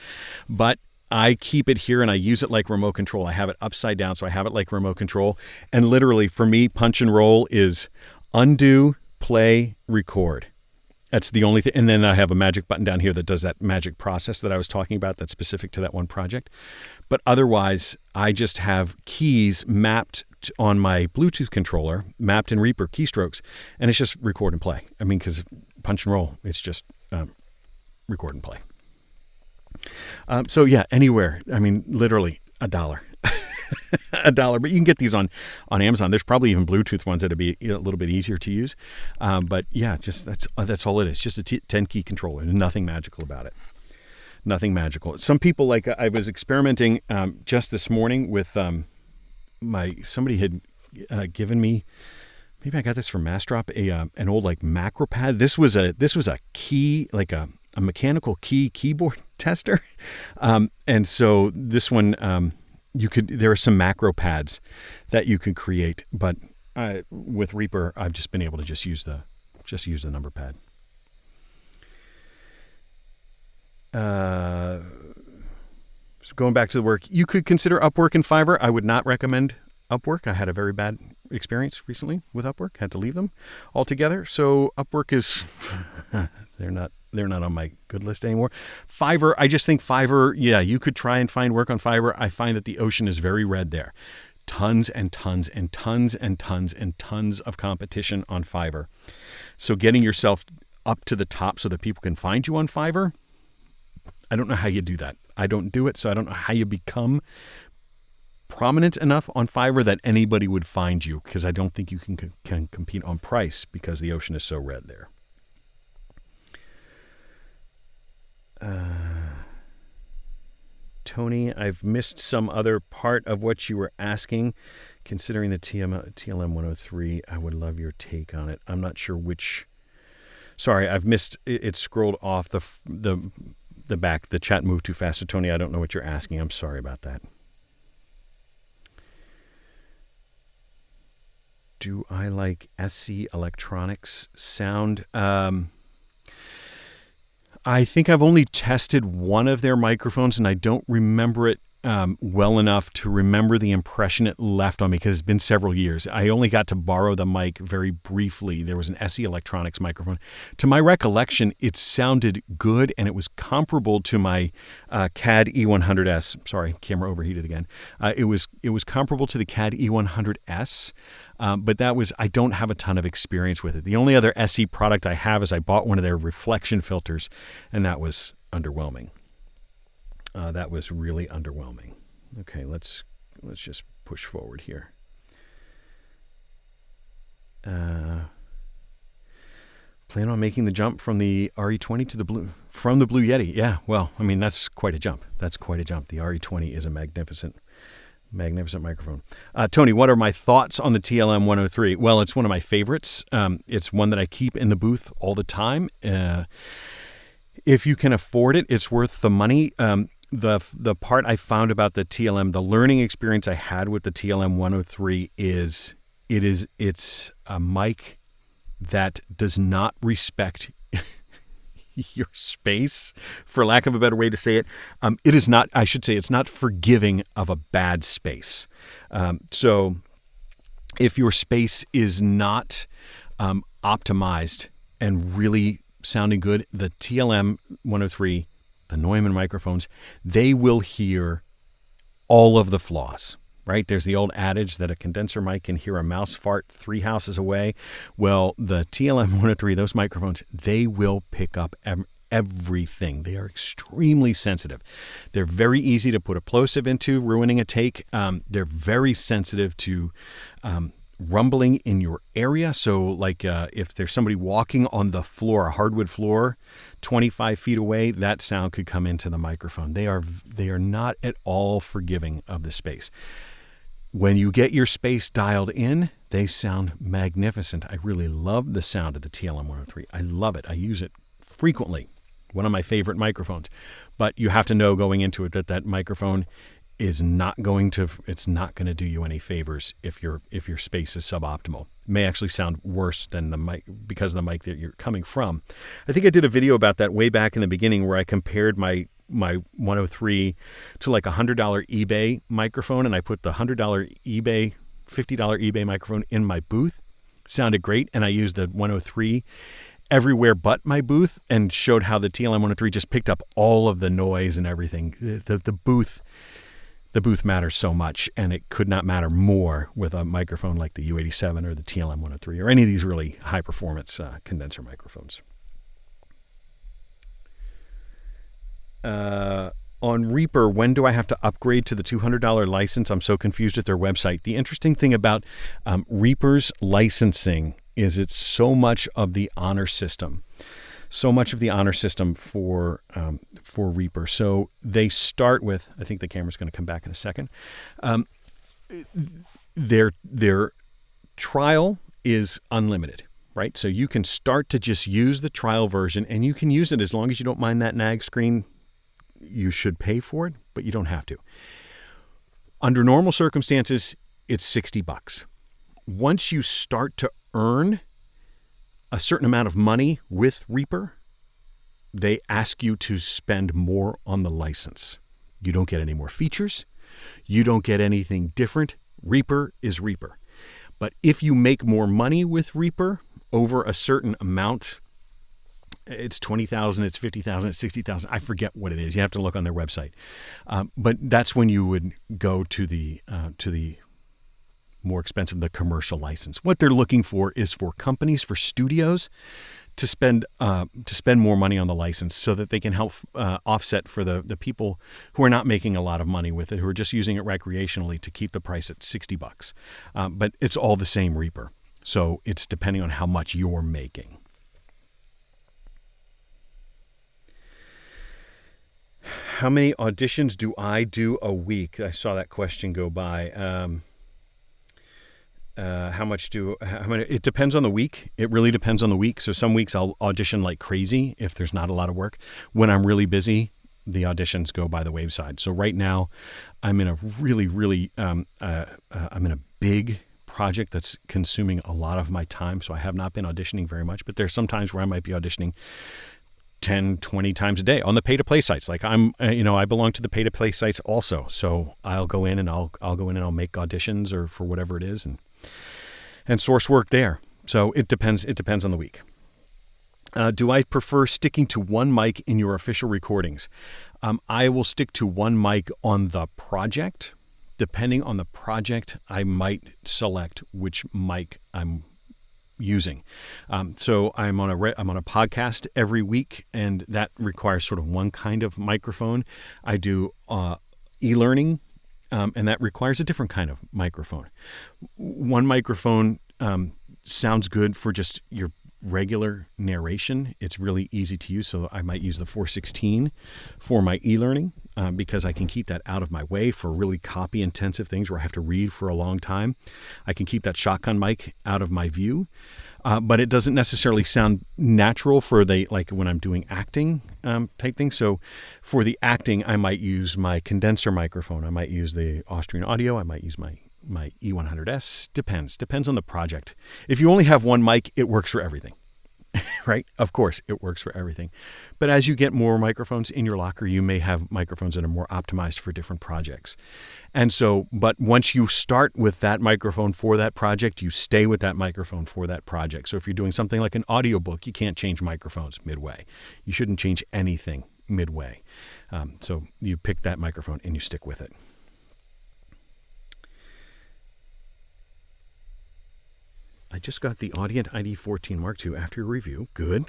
but I keep it here and I use it like remote control. I have it upside down, so I have it like remote control. And literally for me, punch and roll is undo, play, record. That's the only thing. And then I have a magic button down here that does that magic process that I was talking about that's specific to that one project. But otherwise, I just have keys mapped on my Bluetooth controller, mapped in Reaper keystrokes, and it's just record and play. I mean, because punch and roll, it's just record and play. So yeah, anywhere. I mean, literally $1. $1, but you can get these on Amazon. There's probably even Bluetooth ones that'd be a little bit easier to use. But yeah, just that's all it is. Just a 10 key controller. Nothing magical about it. Nothing magical. Some people, like, I was experimenting just this morning with somebody had given me, maybe I got this from Mastrop, an old like macro pad. This was a key, like a mechanical keyboard tester, and so this one. There are some macro pads that you can create, but with Reaper, I've just been able to just use the number pad. So going back to the work, you could consider Upwork and Fiverr. I would not recommend Upwork. I had a very bad experience recently with Upwork. Had to leave them altogether. So Upwork is they're not on my good list anymore. Fiverr, I just think Fiverr, yeah, you could try and find work on Fiverr. I find that the ocean is very red there. Tons and tons and tons and tons and tons of competition on Fiverr. So getting yourself up to the top so that people can find you on Fiverr, I don't know how you do that. I don't do it, so I don't know how you become prominent enough on Fiverr that anybody would find you, because I don't think you can compete on price because the ocean is so red there. Tony, I've missed some other part of what you were asking. Considering the TLM 103, I would love your take on it. I'm not sure which. Sorry, I've missed it. It scrolled off the back. The chat moved too fast. So Tony, I don't know what you're asking. I'm sorry about that. Do I like SC Electronics sound? I think I've only tested one of their microphones, and I don't remember it well enough to remember the impression it left on me because it's been several years. I only got to borrow the mic very briefly. There was an SE Electronics microphone. To my recollection, it sounded good, and it was comparable to my CAD E100S. Sorry, camera overheated again. It was comparable to the CAD E100S. But I don't have a ton of experience with it. The only other SE product I have is I bought one of their reflection filters, and that was underwhelming. That was really underwhelming. Okay, let's just push forward here. Plan on making the jump from the RE20 to the Blue Yeti. Yeah, well, I mean, that's quite a jump. The RE20 is a magnificent microphone. Tony, what are my thoughts on the TLM 103? Well, it's one of my favorites. It's one that I keep in the booth all the time. If you can afford it, it's worth the money. The part I found about the TLM, the learning experience I had with the TLM 103 is it's a mic that does not respect your space, for lack of a better way to say it. It's not forgiving of a bad space. So if your space is not optimized and really sounding good, the TLM 103, the Neumann microphones, they will hear all of the flaws, right? There's the old adage that a condenser mic can hear a mouse fart 3 houses away. Well, the TLM 103, those microphones, they will pick up everything. They are extremely sensitive. They're very easy to put a plosive into, ruining a take. They're very sensitive to rumbling in your area. So like if there's somebody walking on the floor, a hardwood floor, 25 feet away, that sound could come into the microphone. They are not at all forgiving of the space. When you get your space dialed in, they sound magnificent. I really love the sound of the TLM 103. I love it. I use it frequently. One of my favorite microphones. But you have to know going into it that microphone is not going to do you any favors if your space is suboptimal. It may actually sound worse than the mic because of the mic that you're coming from. I think I did a video about that way back in the beginning where I compared my 103 to like a $100 eBay microphone, and I put the $100 eBay, $50 eBay microphone in my booth. Sounded great, and I used the 103 everywhere but my booth and showed how the TLM 103 just picked up all of the noise and everything. The booth matters so much, and it could not matter more with a microphone like the U87 or the TLM 103 or any of these really high-performance condenser microphones. On Reaper, when do I have to upgrade to the $200 license? I'm so confused with their website. The interesting thing about Reaper's licensing is it's so much of the honor system. So much of the honor system for Reaper. So they start with, I think the camera's going to come back in a second. Their trial is unlimited, right? So you can start to just use the trial version, and you can use it as long as you don't mind that nag screen. You should pay for it, but you don't have to. Under normal circumstances, it's $60. Once you start to earn a certain amount of money with Reaper, they ask you to spend more on the license. You don't get any more features. You don't get anything different. Reaper is Reaper. But if you make more money with Reaper over a certain amount, it's $20,000, it's $50,000, it's $60,000. I forget what it is. You have to look on their website. But that's when you would go to the more expensive, the commercial license. What they're looking for is for companies, for studios, to spend more money on the license so that they can help offset for the people who are not making a lot of money with it, who are just using it recreationally to keep the price at $60. But it's all the same Reaper. So it's depending on how much you're making. How many auditions do I do a week? I saw that question go by. How many? It depends on the week. It really depends on the week. So some weeks I'll audition like crazy if there's not a lot of work. When I'm really busy, the auditions go by the wayside. So right now, I'm in a I'm in a big project that's consuming a lot of my time. So I have not been auditioning very much. But there's some times where I might be auditioning 10, 20 times a day on the pay-to-play sites. Like I belong to the pay-to-play sites also. So I'll go in and I'll make auditions or for whatever it is and source work there. So it depends on the week. Do I prefer sticking to one mic in your official recordings? I will stick to one mic on the project. Depending on the project, I might select which mic I'm using. So I'm on a podcast every week, and that requires sort of one kind of microphone. I do e-learning, and that requires a different kind of microphone. One microphone sounds good for just your regular narration. It's really easy to use, so I might use the 416 for my e-learning because I can keep that out of my way for really copy-intensive things where I have to read for a long time. I can keep that shotgun mic out of my view, but it doesn't necessarily sound natural for like when I'm doing acting type things. So for the acting, I might use my condenser microphone. I might use the Austrian Audio. I might use my E100S. Depends on the project. If you only have one mic, it works for everything, right? Of course, it works for everything. But as you get more microphones in your locker, you may have microphones that are more optimized for different projects. And so, but once you start with that microphone for that project, you stay with that microphone for that project. So if you're doing something like an audiobook, you can't change microphones midway. You shouldn't change anything midway. So you pick that microphone and you stick with it. I just got the Audient ID14 Mark II after your review. Good.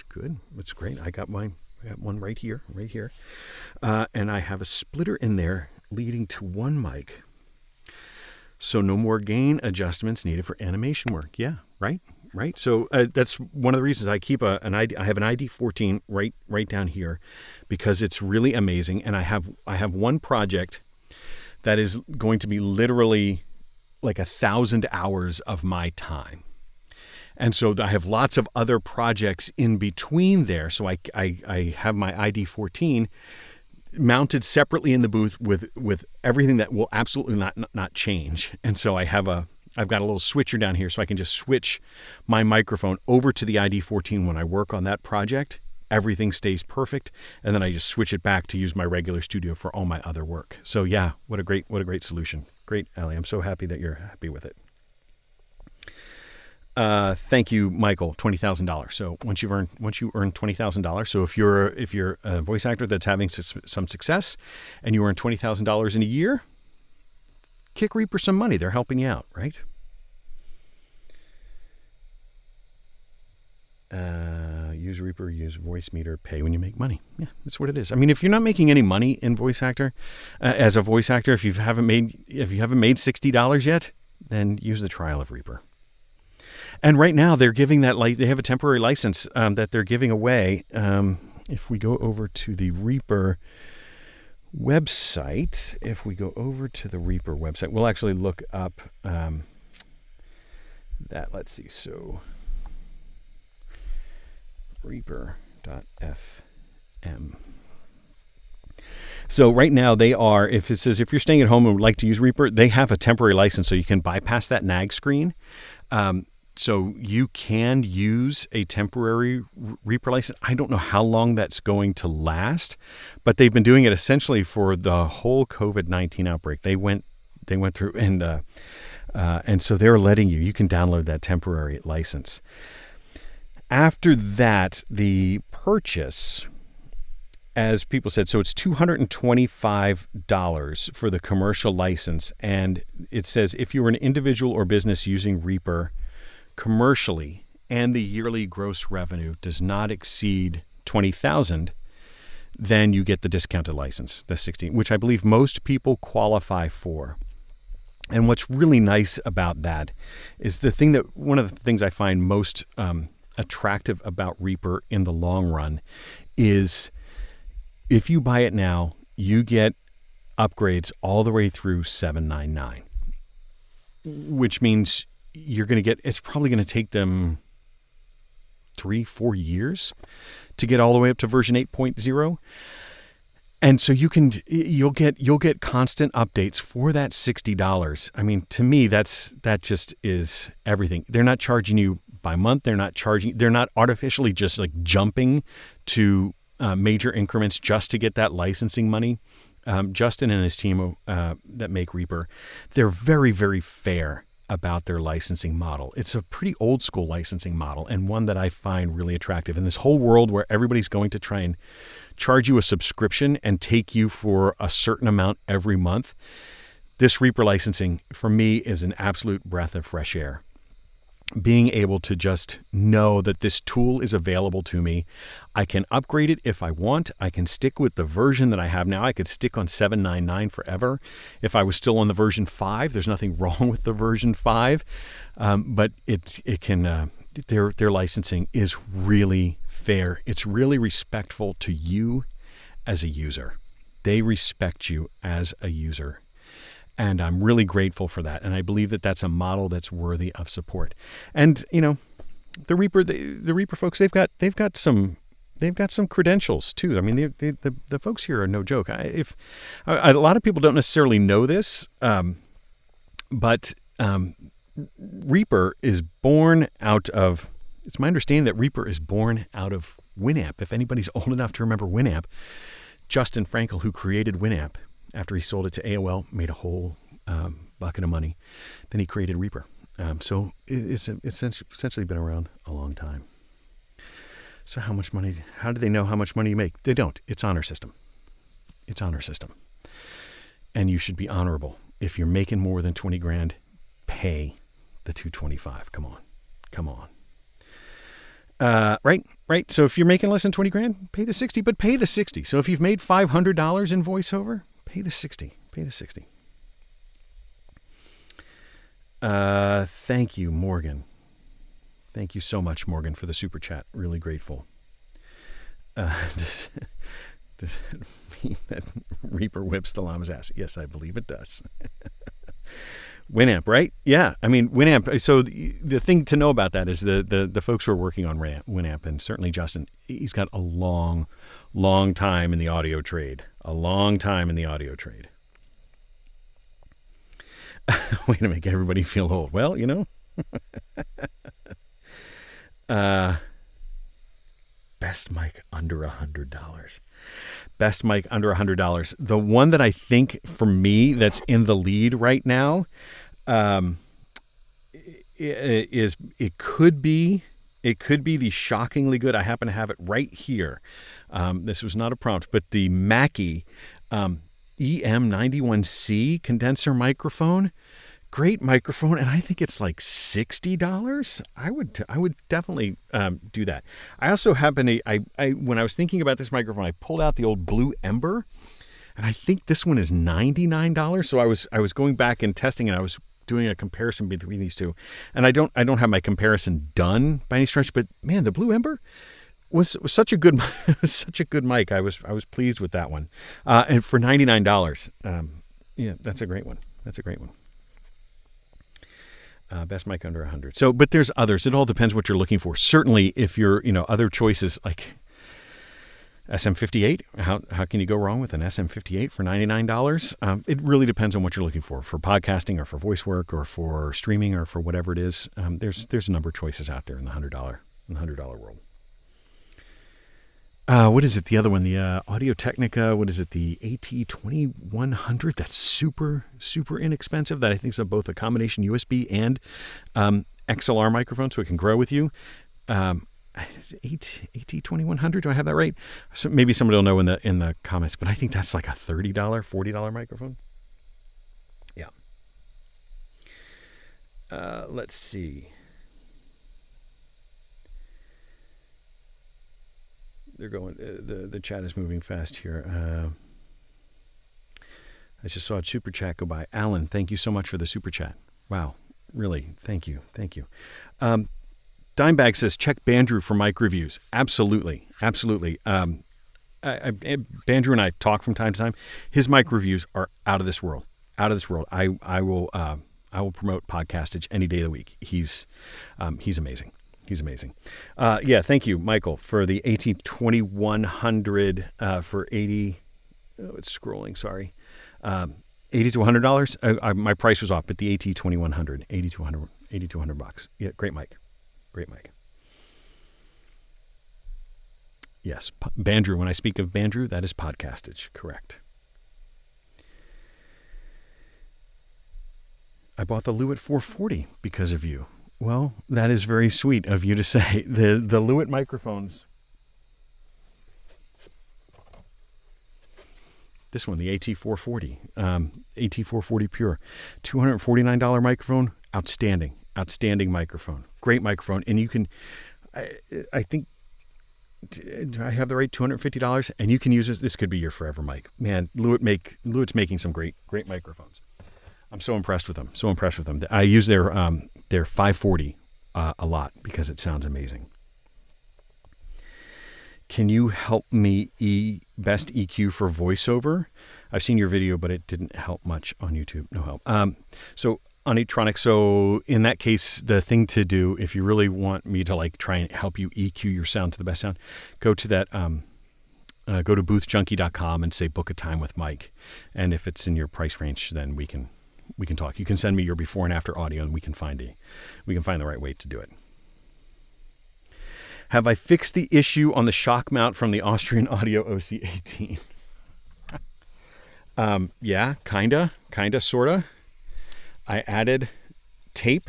That's great. I got one right here. And I have a splitter in there leading to one mic. So no more gain adjustments needed for animation work. Yeah, right. So that's one of the reasons I keep I have an ID14 right down here because it's really amazing. And I have one project that is going to be literally like 1,000 hours of my time. And so I have lots of other projects in between there. So I have my ID14 mounted separately in the booth with everything that will absolutely not change. And so I've got a little switcher down here so I can just switch my microphone over to the ID14 when I work on that project. Everything stays perfect. And then I just switch it back to use my regular studio for all my other work. So yeah, what a great solution. Great, Allie. I'm so happy that you're happy with it. Thank you, Michael. $20,000. So once you earn $20,000. So if you're a voice actor that's having some success, and you earn $20,000 in a year, kick Reaper some money. They're helping you out, right? Use Reaper, use Voice Meter, pay when you make money. Yeah, that's what it is. I mean, if you're not making any money in voice actor, as a voice actor, if you haven't made $60 yet, then use the trial of Reaper. And right now they're giving that, they have a temporary license that they're giving away. If we go over to the Reaper website, we'll actually look up that. Let's see. So Reaper.fm. So right now they are, if it says if you're staying at home and would like to use Reaper, they have a temporary license so you can bypass that nag screen. So you can use a temporary Reaper license. I don't know how long that's going to last, but they've been doing it essentially for the whole COVID-19 outbreak. They went through and so they're letting you can download that temporary license. After that, the purchase, as people said, so it's $225 for the commercial license. And it says if you were an individual or business using Reaper commercially and the yearly gross revenue does not exceed $20,000, then you get the discounted license, the 16, which I believe most people qualify for. And what's really nice about that is one of the things I find most attractive about Reaper in the long run is if you buy it now, you get upgrades all the way through $799, which means it's probably going to take them 3-4 years to get all the way up to version 8.0. And so you'll get constant updates for that $60. I mean, to me, that just is everything. They're not charging you by month. They're not artificially just like jumping to major increments just to get that licensing money. Justin and his team that make Reaper, they're very, very fair about their licensing model. It's a pretty old school licensing model, and one that I find really attractive. In this whole world where everybody's going to try and charge you a subscription and take you for a certain amount every month, this Reaper licensing for me is an absolute breath of fresh air. Being able to just know that this tool is available to me. I can upgrade it if I want. I can stick with the version that I have now. I could stick on 7.9.9 forever. If I was still on the version 5, there's nothing wrong with the version 5. But their licensing is really fair. It's really respectful to you as a user. They respect you as a user. And I'm really grateful for that. And I believe that that's a model that's worthy of support. And, the Reaper folks, they've got some credentials too. I mean, the folks here are no joke. A lot of people don't necessarily know this, but Reaper is born out of, it's my understanding that Reaper is born out of Winamp. If anybody's old enough to remember Winamp, Justin Frankel, who created Winamp, after he sold it to AOL, made a whole bucket of money. Then he created Reaper. So it's essentially been around a long time. So how do they know how much money you make? They don't. It's honor system. It's honor system. And you should be honorable. If you're making more than 20 grand, pay the $225. Come on. Right. So if you're making less than 20 grand, pay the 60, but pay the 60. So if you've made $500 in voiceover, pay the 60. Thank you, Morgan. Thank you so much, Morgan, for the super chat. Really grateful. Does it mean that Reaper whips the llama's ass? Yes, I believe it does. Winamp, right? Yeah. I mean, Winamp. So the thing to know about that is the folks who are working on Winamp, and certainly Justin, he's got a long time in the audio trade. Way to make everybody feel old. Well, best mic under $100. Best mic under $100. The one that I think for me that's in the lead right now it could be the shockingly good. I happen to have it right here. This was not a prompt, but the Mackie EM91C condenser microphone. Great microphone, and I think it's like $60. I would definitely do that. I also happen to when I was thinking about this microphone, I pulled out the old Blue Ember, and I think this one is $99. So I was going back and testing, and I was doing a comparison between these two, and I don't have my comparison done by any stretch, but man, the Blue Ember was such a good mic. I was pleased with that one, and for $99, yeah, that's a great one. Best mic under 100. So, but there's others. It all depends what you're looking for. Certainly, if you're, other choices like SM58, how can you go wrong with an SM58 for $99? It really depends on what you're looking for podcasting or for voice work or for streaming or for whatever it is. There's a number of choices out there in the $100 world. What is it? The other one, the Audio-Technica, what is it? The AT2100. That's super, super inexpensive. That I think is both a combination USB and XLR microphone, so it can grow with you. AT2100. Do I have that right? So maybe somebody will know in the comments, but I think that's like a $30, $40 microphone. Yeah. Let's see. They're going. The chat is moving fast here. I just saw a super chat go by. Alan, thank you so much for the super chat. Wow, really, thank you. Dimebag says check Bandrew for mic reviews. Absolutely. Bandrew and I talk from time to time. His mic reviews are out of this world. I will promote Podcastage any day of the week. He's amazing. Yeah, thank you, Michael, for the AT2100 for 80. Oh, it's scrolling. Sorry, $80 to $100. My price was off, but the AT2100, $80 to $100. Yeah, great mic. Yes, Bandrew. When I speak of Bandrew, that is podcastage. Correct. I bought the Lewitt 440 because of you. Well, that is very sweet of you to say. The Lewitt microphones. This one, the AT440, AT440 Pure, $249 microphone, outstanding microphone, great microphone, and you can, I think, do I have the right $250? And you can use this. This could be your forever mic, man. Lewitt's making some great microphones. I'm so impressed with them. I use their 540 a lot because it sounds amazing. Can you help me best EQ for voiceover? I've seen your video, but it didn't help much on YouTube. No help. So on Etronic, so in that case, the thing to do, if you really want me to like try and help you EQ your sound to the best sound, go to that, go to boothjunkie.com and say book a time with Mike. And if it's in your price range, then we can talk. You can send me your before and after audio, and we can find the right way to do it. Have I fixed the issue on the shock mount from the Austrian Audio OC18? Yeah, kinda, sorta. I added tape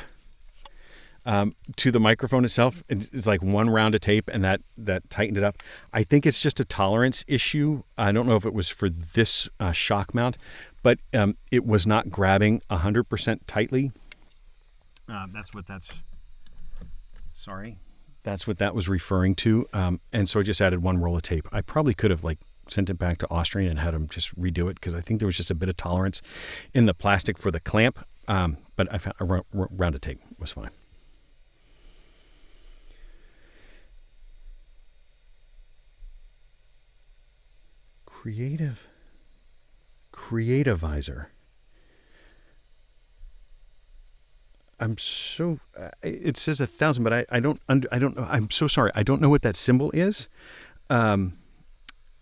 to the microphone itself. It's like one round of tape, and that tightened it up. I think it's just a tolerance issue. I don't know if it was for this shock mount, but it was not grabbing 100% tightly. That's what that was referring to. And so I just added one roll of tape. I probably could have sent it back to Austrian and had them just redo it because I think there was just a bit of tolerance in the plastic for the clamp. But I found a round of tape was fine. Creativizer. I'm so, it says 1,000, but I don't know. I'm so sorry. I don't know what that symbol is.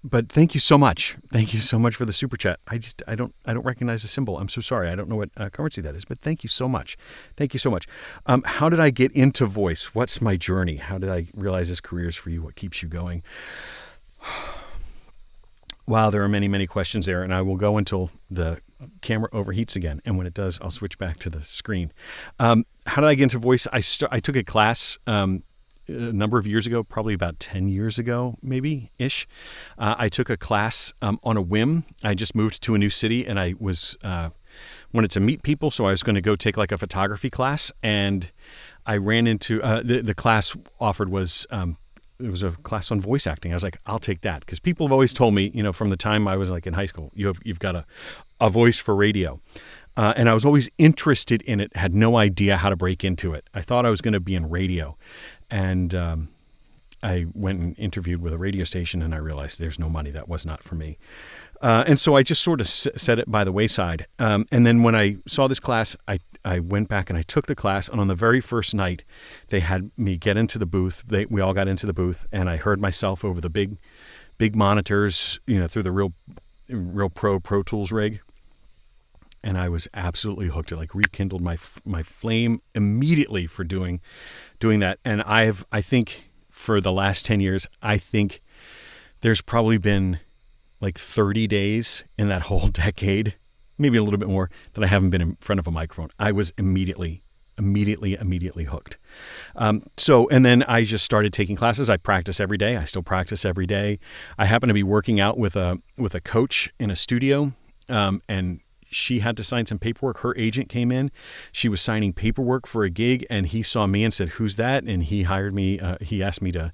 But thank you so much. Thank you so much for the super chat. I don't recognize the symbol. I'm so sorry. I don't know what currency that is, but thank you so much. Thank you so much. How did I get into voice? What's my journey? How did I realize this career is for you? What keeps you going? Wow, there are many, many questions there, and I will go until the camera overheats again. And when it does, I'll switch back to the screen. How did I get into voice? I took a class a number of years ago, probably about 10 years ago, maybe-ish. I took a class on a whim. I just moved to a new city, and I was wanted to meet people, so I was going to go take a photography class. And I ran into the class offered was it was a class on voice acting. I was like, I'll take that because people have always told me, from the time I was in high school, you've got a voice for radio. And I was always interested in it, had no idea how to break into it. I thought I was going to be in radio. And I went and interviewed with a radio station, and I realized there's no money. That was not for me. And so I just sort of set it by the wayside. And then when I saw this class, I went back and I took the class. And on the very first night, they had me get into the booth. We all got into the booth, and I heard myself over the big monitors, through the real Pro Tools rig. And I was absolutely hooked. It rekindled my flame immediately for doing that. And I think for the last 10 years, I think there's probably been 30 days in that whole decade, maybe a little bit more, that I haven't been in front of a microphone. I was immediately hooked. And then I just started taking classes. I practice every day. I still practice every day. I happen to be working out with a coach in a studio, and she had to sign some paperwork. Her agent came in. She was signing paperwork for a gig, and he saw me and said, "Who's that?" And he hired me. He asked me to,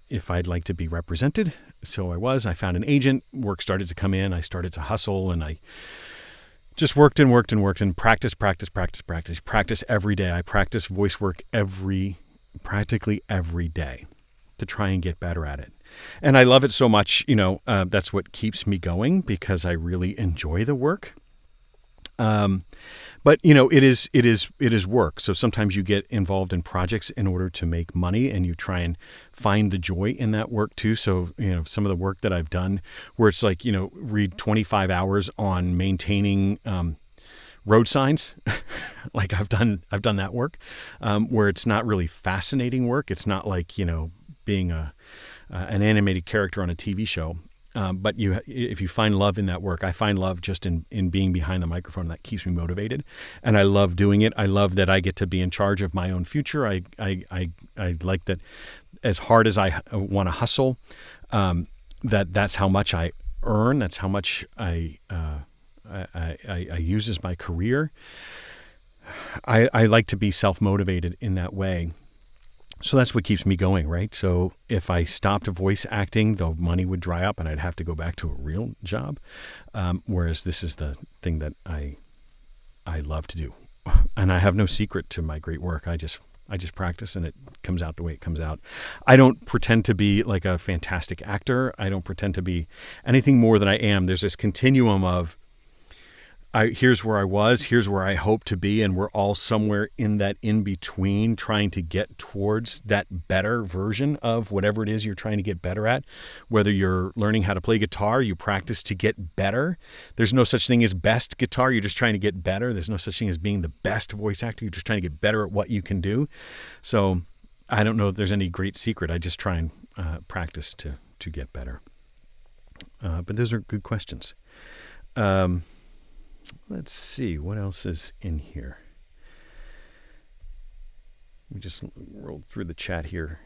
if I'd like to be represented. So I was. I found an agent. Work started to come in. I started to hustle, and I just worked and practice every day. I practice voice work practically every day to try and get better at it. And I love it so much, that's what keeps me going because I really enjoy the work. But it is work. So sometimes you get involved in projects in order to make money, and you try and find the joy in that work too. So, some of the work that I've done where it's read 25 hours on maintaining, road signs. I've done that work, where it's not really fascinating work. It's not being an animated character on a TV show. But if you find love in that work, I find love just in being behind the microphone. That keeps me motivated, and I love doing it. I love that I get to be in charge of my own future. I like that. As hard as I want to hustle, that's how much I earn. That's how much I use as my career. I like to be self-motivated in that way. So that's what keeps me going, right? So if I stopped voice acting, the money would dry up and I'd have to go back to a real job. Whereas this is the thing that I love to do. And I have no secret to my great work. I just practice and it comes out the way it comes out. I don't pretend to be like a fantastic actor. I don't pretend to be anything more than I am. There's this continuum of here's where I was, here's where I hope to be, and we're all somewhere in that in-between trying to get towards that better version of whatever it is you're trying to get better at. Whether you're learning how to play guitar, you practice to get better. There's no such thing as best guitar, you're just trying to get better. There's no such thing as being the best voice actor, you're just trying to get better at what you can do. So I don't know if there's any great secret. I just try and practice to get better. But those are good questions. Let's see, what else is in here? We just rolled through the chat here.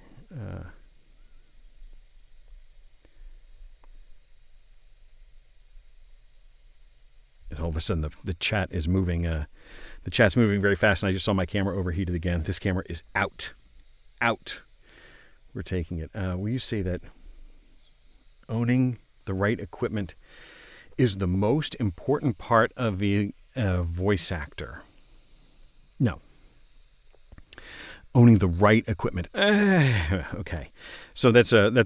And all of a sudden, the chat is moving. The chat's moving very fast, and I just saw my camera overheated again. This camera is out. We're taking it. Will you say that owning the right equipment is the most important part of being a voice actor? No. Owning the right equipment. Okay. So that's an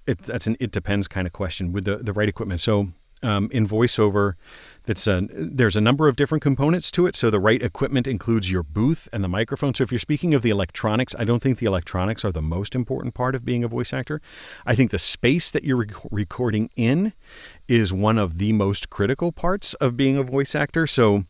it depends kind of question with the right equipment. So in voiceover, there's a number of different components to it. So the right equipment includes your booth and the microphone. So if you're speaking of the electronics, I don't think the electronics are the most important part of being a voice actor. I think the space that you're recording in is one of the most critical parts of being a voice actor. So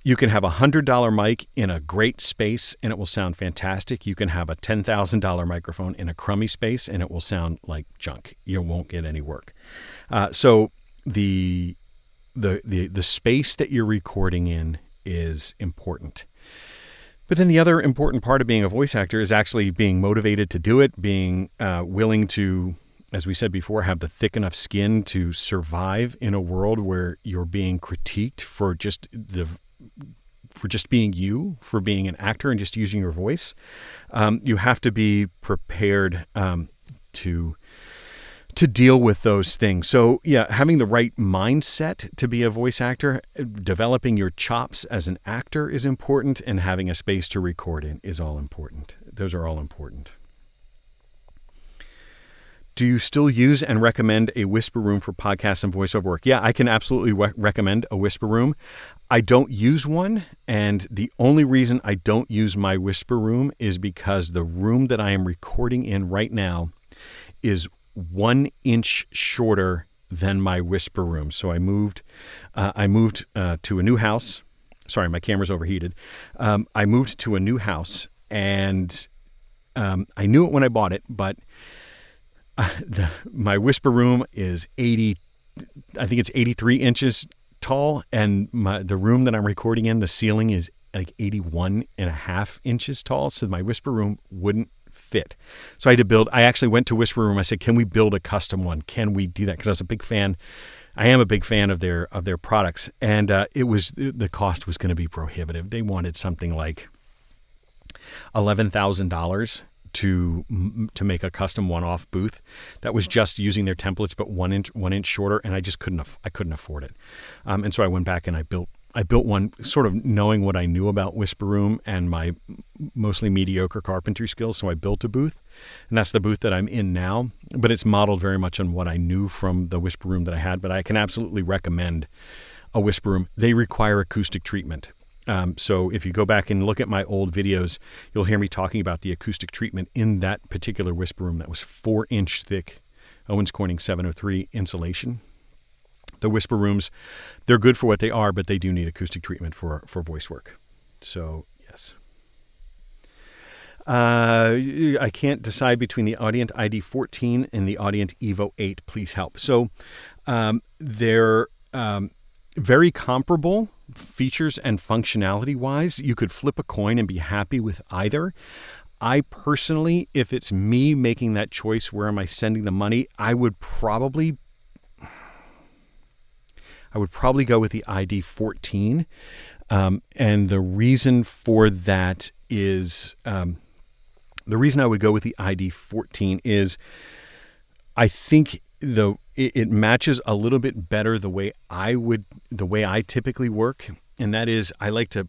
you can have a $100 mic in a great space and it will sound fantastic. You can have a $10,000 microphone in a crummy space and it will sound like junk. You won't get any work. So the space that you're recording in is important. But then the other important part of being a voice actor is actually being motivated to do it, being willing to, as we said before, have the thick enough skin to survive in a world where you're being critiqued for just being you, for being an actor and just using your voice. You have to be prepared to deal with those things. So yeah, having the right mindset to be a voice actor, developing your chops as an actor is important, and having a space to record in is all important. Those are all important. Do you still use and recommend a whisper room for podcasts and voiceover work? Yeah, I can absolutely recommend a whisper room. I don't use one, and the only reason I don't use my whisper room is because the room that I am recording in right now is 1 inch shorter than my whisper room. So I moved to a new house. Sorry, my camera's overheated. I moved to a new house, and I knew it when I bought it, but my whisper room is 83 inches tall, and the room that I'm recording in, the ceiling is like 81 and a half inches tall. So my whisper room wouldn't fit. So I actually went to Whisper Room. I said, can we build a custom one? Can we do that? Because I was a big fan. I am a big fan of their products. And the cost was going to be prohibitive. They wanted something like $11,000 to make a custom one-off booth that was just using their templates, but 1 inch shorter. And I just couldn't afford it. And so I went back and I built one sort of knowing what I knew about Whisper Room and my mostly mediocre carpentry skills. So I built a booth, and that's the booth that I'm in now, but it's modeled very much on what I knew from the Whisper Room that I had. But I can absolutely recommend a Whisper Room. They require acoustic treatment. So if you go back and look at my old videos, you'll hear me talking about the acoustic treatment in that particular Whisper Room that was 4-inch thick Owens Corning 703 insulation. The whisper rooms, they're good for what they are, but they do need acoustic treatment for voice work. So, yes. I can't decide between the Audient ID14 and the Audient Evo 8. Please help. So they're very comparable features and functionality wise. You could flip a coin and be happy with either. I personally, if it's me making that choice, where am I sending the money? I would probably go with the ID14. And the reason for that is, the reason I would go with the ID14 is I think it matches a little bit better the way I typically work. And that is, I like the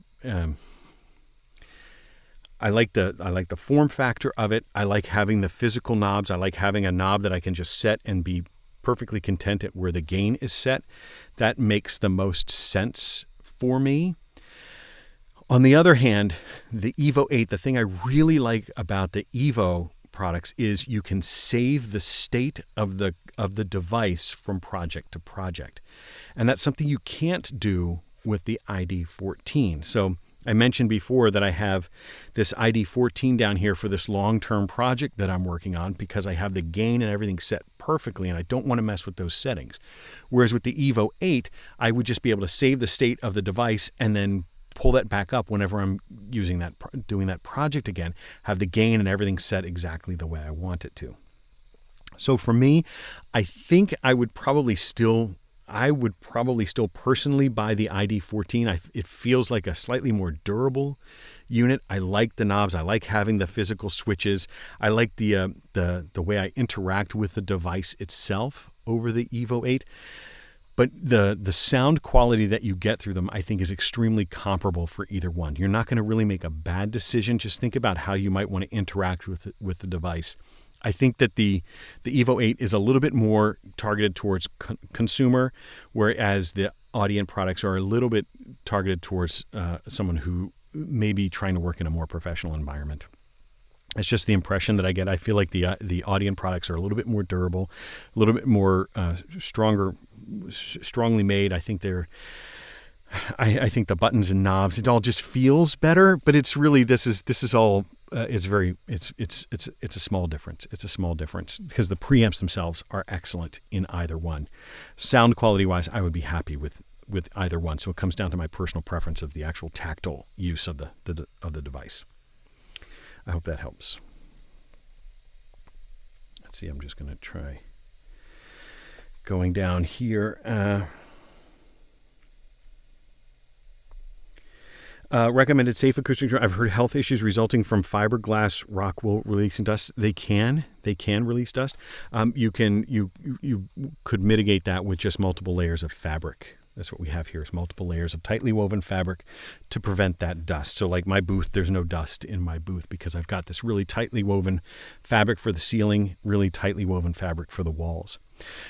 form factor of it. I like having the physical knobs. I like having a knob that I can just set and be perfectly content at where the gain is set. That makes the most sense for me. On the other hand, the Evo 8, the thing I really like about the Evo products is you can save the state of the device from project to project. And that's something you can't do with the ID14. So I mentioned before that I have this ID14 down here for this long-term project that I'm working on because I have the gain and everything set perfectly and I don't want to mess with those settings. Whereas with the Evo 8, I would just be able to save the state of the device and then pull that back up whenever I'm doing that project again, have the gain and everything set exactly the way I want it to. So for me, I think I would probably still personally buy the ID14. It feels like a slightly more durable unit. I like the knobs. I like having the physical switches. I like the way I interact with the device itself over the Evo 8. But the sound quality that you get through them, I think, is extremely comparable for either one. You're not going to really make a bad decision. Just think about how you might want to interact with the device. I think that the Evo 8 is a little bit more targeted towards consumer, whereas the Audient products are a little bit targeted towards someone who may be trying to work in a more professional environment. It's just the impression that I get. I feel like the Audient products are a little bit more durable, a little bit more strongly made. I think I think the buttons and knobs, it all just feels better. But it's really this is all. It's a small difference. It's a small difference because the preamps themselves are excellent in either one. Sound quality wise, I would be happy with either one. So it comes down to my personal preference of the actual tactile use of the device. I hope that helps. Let's see, I'm just going to try going down here. Recommended safe acoustic. I've heard health issues resulting from fiberglass rock wool releasing dust. They can release dust. You could mitigate that with just multiple layers of fabric. That's what we have here, is multiple layers of tightly woven fabric to prevent that dust. So like my booth, there's no dust in my booth because I've got this really tightly woven fabric for the ceiling, really tightly woven fabric for the walls.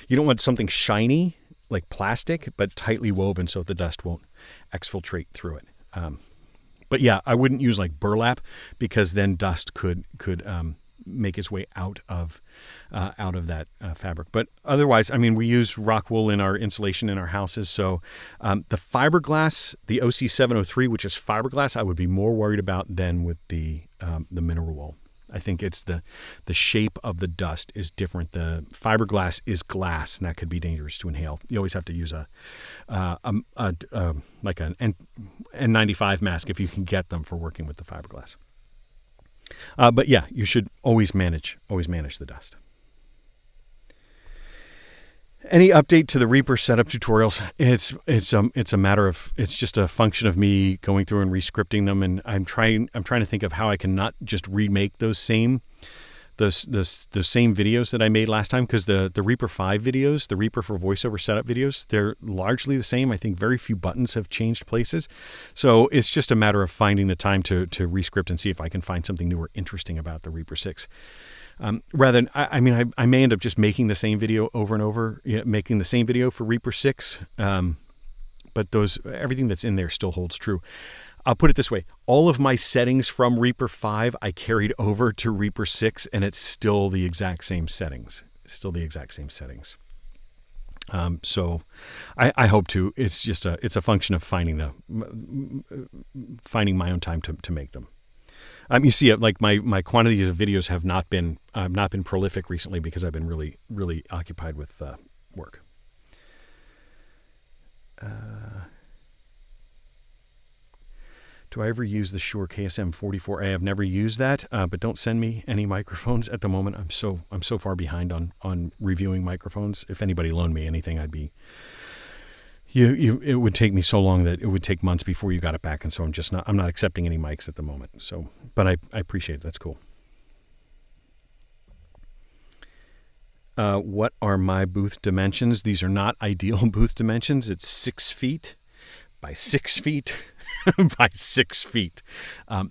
You don't want something shiny like plastic, but tightly woven so the dust won't exfiltrate through it. But yeah, I wouldn't use like burlap because then dust could make its way out of that fabric. But otherwise, I mean, we use rock wool in our insulation in our houses. So the fiberglass, the OC703, which is fiberglass, I would be more worried about than with the mineral wool. I think it's the shape of the dust is different. The fiberglass is glass, and that could be dangerous to inhale. You always have to use like an N95 mask if you can get them for working with the fiberglass. But yeah, you should always manage the dust. Any update to the Reaper setup tutorials? It's a matter of, it's just a function of me going through and rescripting them, and I'm trying to think of how I can not just remake those same videos that I made last time, because the Reaper 5 videos, the Reaper for voiceover setup videos, they're largely the same. I think very few buttons have changed places. So it's just a matter of finding the time to rescript and see if I can find something new or interesting about the Reaper 6. Rather than, I may end up just making the same video over and over, making the same video for Reaper 6. But everything that's in there still holds true. I'll put it this way. All of my settings from Reaper 5, I carried over to Reaper 6, and it's still the exact same settings. So I hope to. It's a function of finding my own time to make them. You see it, like my quantities of videos have not been prolific recently because I've been really, really occupied with work. Do I ever use the Shure KSM44A? I've never used that, but don't send me any microphones at the moment. I'm so far behind on reviewing microphones. If anybody loaned me anything, I'd be it would take me so long that it would take months before you got it back, and so I'm not accepting any mics at the moment. So, but I appreciate it. That's cool. What are my booth dimensions? These are not ideal booth dimensions. It's 6 feet by 6 feet by 6 feet.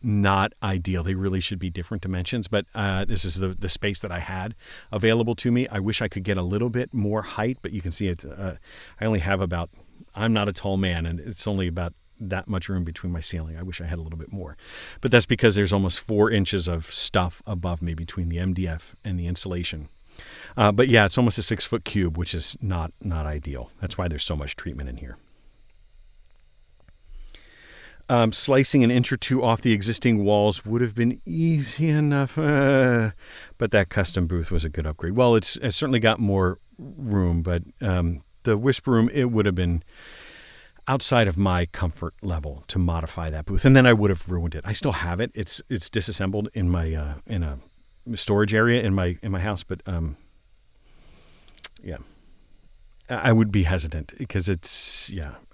Not ideal. They really should be different dimensions, but this is the space that I had available to me. I wish I could get a little bit more height, but you can see it. I only have about, I'm not a tall man, and it's only about that much room between my ceiling. I wish I had a little bit more, but that's because there's almost 4 inches of stuff above me between the MDF and the insulation. But yeah, it's almost a 6 foot cube, which is not ideal. That's why there's so much treatment in here. Slicing an inch or two off the existing walls would have been easy enough, but that custom booth was a good upgrade. Well, it's certainly got more room, but the Whisper Room, it would have been outside of my comfort level to modify that booth, and then I would have ruined it. I still have it. It's disassembled in my in a storage area in my house, but yeah, I would be hesitant because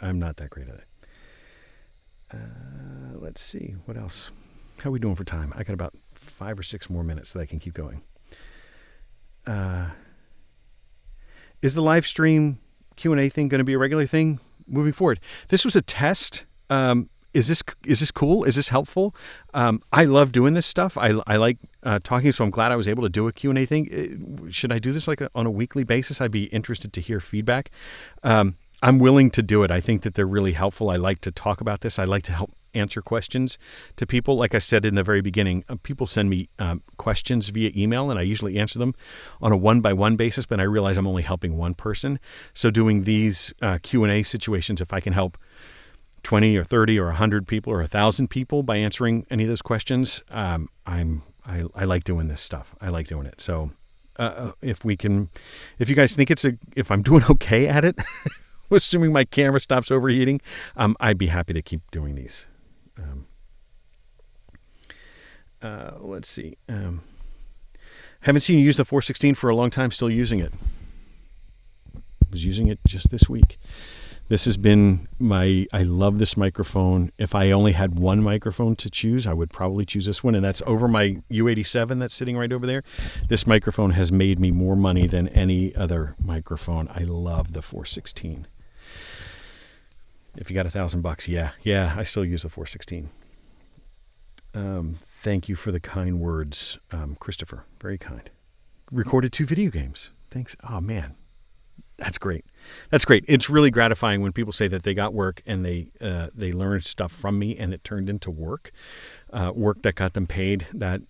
I'm not that great at it. Let's see what else. How are we doing for time? I got about 5 or 6 more minutes that I can keep going. Is the live stream Q&A thing going to be a regular thing moving forward? This was a test. Is this cool? Is this helpful? I love doing this stuff. I like talking, so I'm glad I was able to do a Q&A thing. Should I do this on a weekly basis? I'd be interested to hear feedback. I'm willing to do it. I think that they're really helpful. I like to talk about this. I like to help answer questions to people. Like I said in the very beginning, people send me questions via email, and I usually answer them on a one-by-one basis, but I realize I'm only helping one person. So doing these Q&A situations, if I can help 20 or 30 or 100 people or 1,000 people by answering any of those questions, I like doing this stuff. I like doing it. So if you guys think if I'm doing okay at it, assuming my camera stops overheating, I'd be happy to keep doing these. Let's see. Haven't seen you use the 416 for a long time. Still using it. Was using it just this week. This has been I love this microphone. If I only had one microphone to choose, I would probably choose this one, and that's over my U87 that's sitting right over there. This microphone has made me more money than any other microphone. I love the 416. If you got $1,000, yeah, I still use the 416. Thank you for the kind words, Christopher. Very kind. Recorded 2 video games. Thanks. Oh man, that's great. That's great. It's really gratifying when people say that they got work and they learned stuff from me and it turned into work that got them paid. That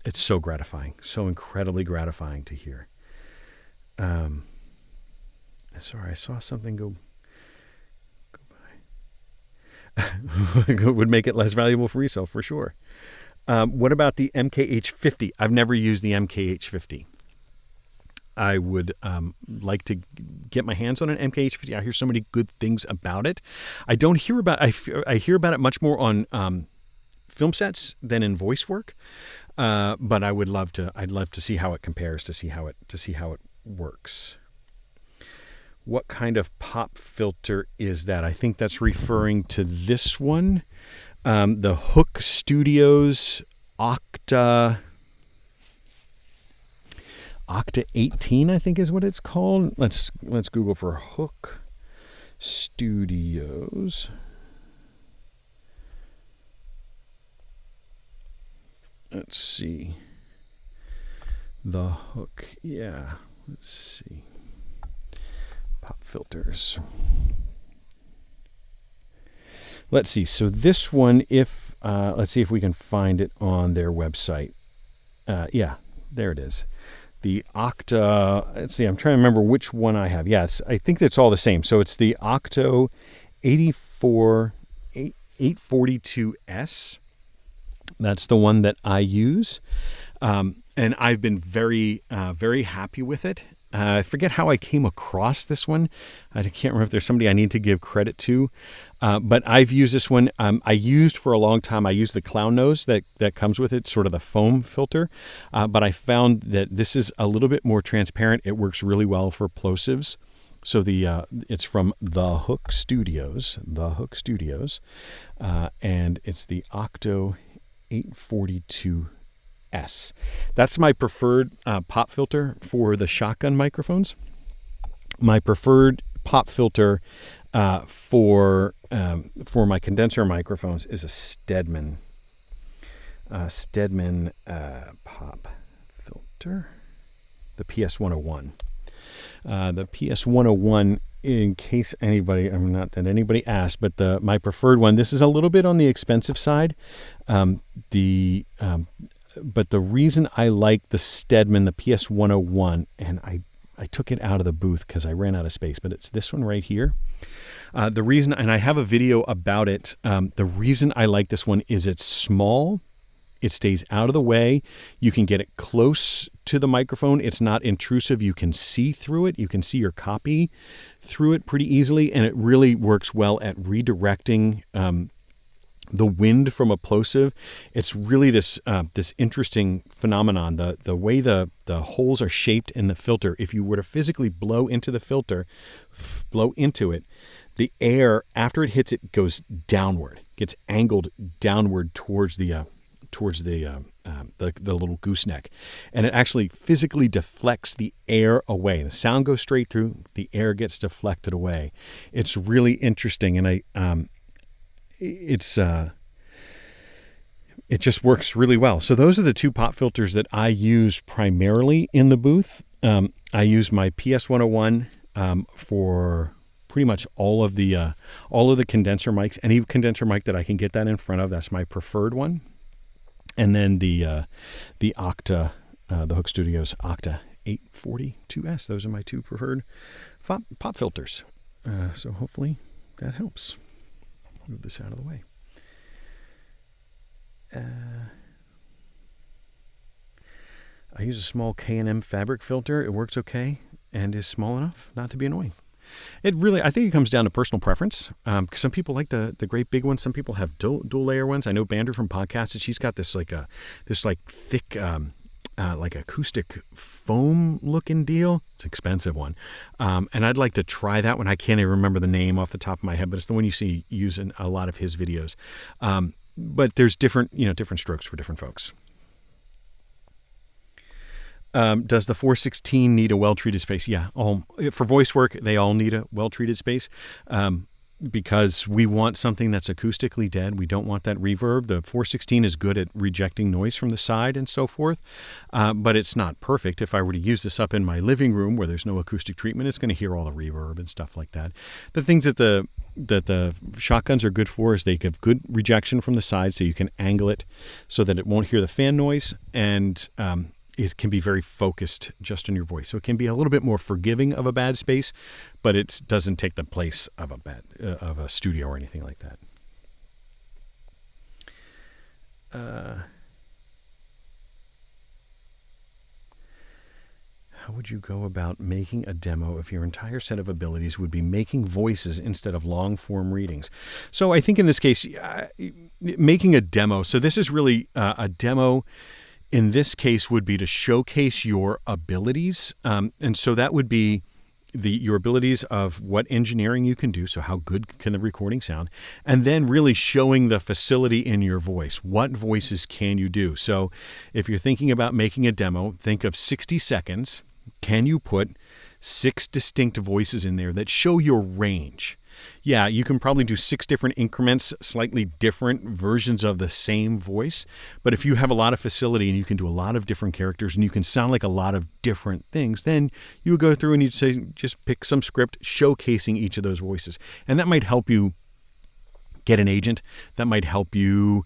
it's so gratifying, so incredibly gratifying to hear. Sorry, I saw something go by. Would make it less valuable for resale for sure. What about the MKH50? I've never used the MKH50. I would like to get my hands on an MKH50. I hear so many good things about it. I don't hear about. I hear about it much more on film sets than in voice work. But I would love to. I'd love to see how it compares. To see how it works. What kind of pop filter is that? I think that's referring to this one, the Hook Studios Octa 18, I think is what it's called. Let's Google for Hook Studios. Let's see. The Hook. Yeah. Let's see. Pop filters. Let's see. So this one, let's see if we can find it on their website. Yeah, there it is. The Octa, let's see, I'm trying to remember which one I have. Yes, I think that's all the same. So it's the Octo 842S. That's the one that I use. And I've been very, very happy with it. I forget how I came across this one. I can't remember if there's somebody I need to give credit to. But I've used this one. I used for a long time, I used the clown nose that comes with it, sort of the foam filter. But I found that this is a little bit more transparent. It works really well for plosives. So it's from The Hook Studios, and it's the Octo 842S. That's my preferred pop filter for the shotgun microphones. My preferred pop filter for my condenser microphones is a Stedman pop filter, the PS101. The PS101, in case anybody, not that anybody asked, but my preferred one. This is a little bit on the expensive side. But the reason I like the Stedman, the PS101, and I took it out of the booth because I ran out of space, but it's this one right here. The reason, and I have a video about it, the reason I like this one is it's small. It stays out of the way. You can get it close to the microphone. It's not intrusive. You can see through it. You can see your copy through it pretty easily, and it really works well at redirecting the wind from a plosive. It's really this interesting phenomenon. The way the holes are shaped in the filter. If you were to physically blow into the filter, blow into it, the air after it hits it goes downward, gets angled downward towards the little gooseneck, and it actually physically deflects the air away. The sound goes straight through, the air gets deflected away. It's really interesting, and it just works really well. So those are the two pop filters that I use primarily in the booth. I use my PS101 for pretty much all of the condenser mics. Any condenser mic that I can get that in front of, that's my preferred one. And then the Octa, the Hook Studios Octa 842S. Those are my two preferred pop filters. So hopefully that helps. Move this out of the way. I use a small K&M fabric filter. It works okay and is small enough not to be annoying. I think it comes down to personal preference. Some people like the great big ones. Some people have dual layer ones. I know Bander from Podcasted, she's got this thick like acoustic foam looking deal. It's an expensive one. And I'd like to try that one. I can't even remember the name off the top of my head, but it's the one you see used in a lot of his videos. But there's different strokes for different folks. Does the 416 need a well-treated space? Yeah. For voice work, they all need a well-treated space because we want something that's acoustically dead. We don't want that reverb. The 416 is good at rejecting noise from the side and so forth, but it's not perfect. If I were to use this up in my living room where there's no acoustic treatment, it's going to hear all the reverb and stuff like that. The things that the shotguns are good for is they give good rejection from the side, so you can angle it so that it won't hear the fan noise, and it can be very focused just on your voice. So it can be a little bit more forgiving of a bad space, but it doesn't take the place of a studio or anything like that. How would you go about making a demo if your entire set of abilities would be making voices instead of long-form readings? So I think in this case, making a demo. So this is really a demo. In this case would be to showcase your abilities. And so that would be your abilities of what engineering you can do. So how good can the recording sound? And then really showing the facility in your voice. What voices can you do? So if you're thinking about making a demo, think of 60 seconds. Can you put 6 distinct voices in there that show your range? Yeah, you can probably do 6 different increments, slightly different versions of the same voice. But if you have a lot of facility and you can do a lot of different characters and you can sound like a lot of different things, then you would go through and you'd say, just pick some script showcasing each of those voices. And that might help you get an agent. That might help you,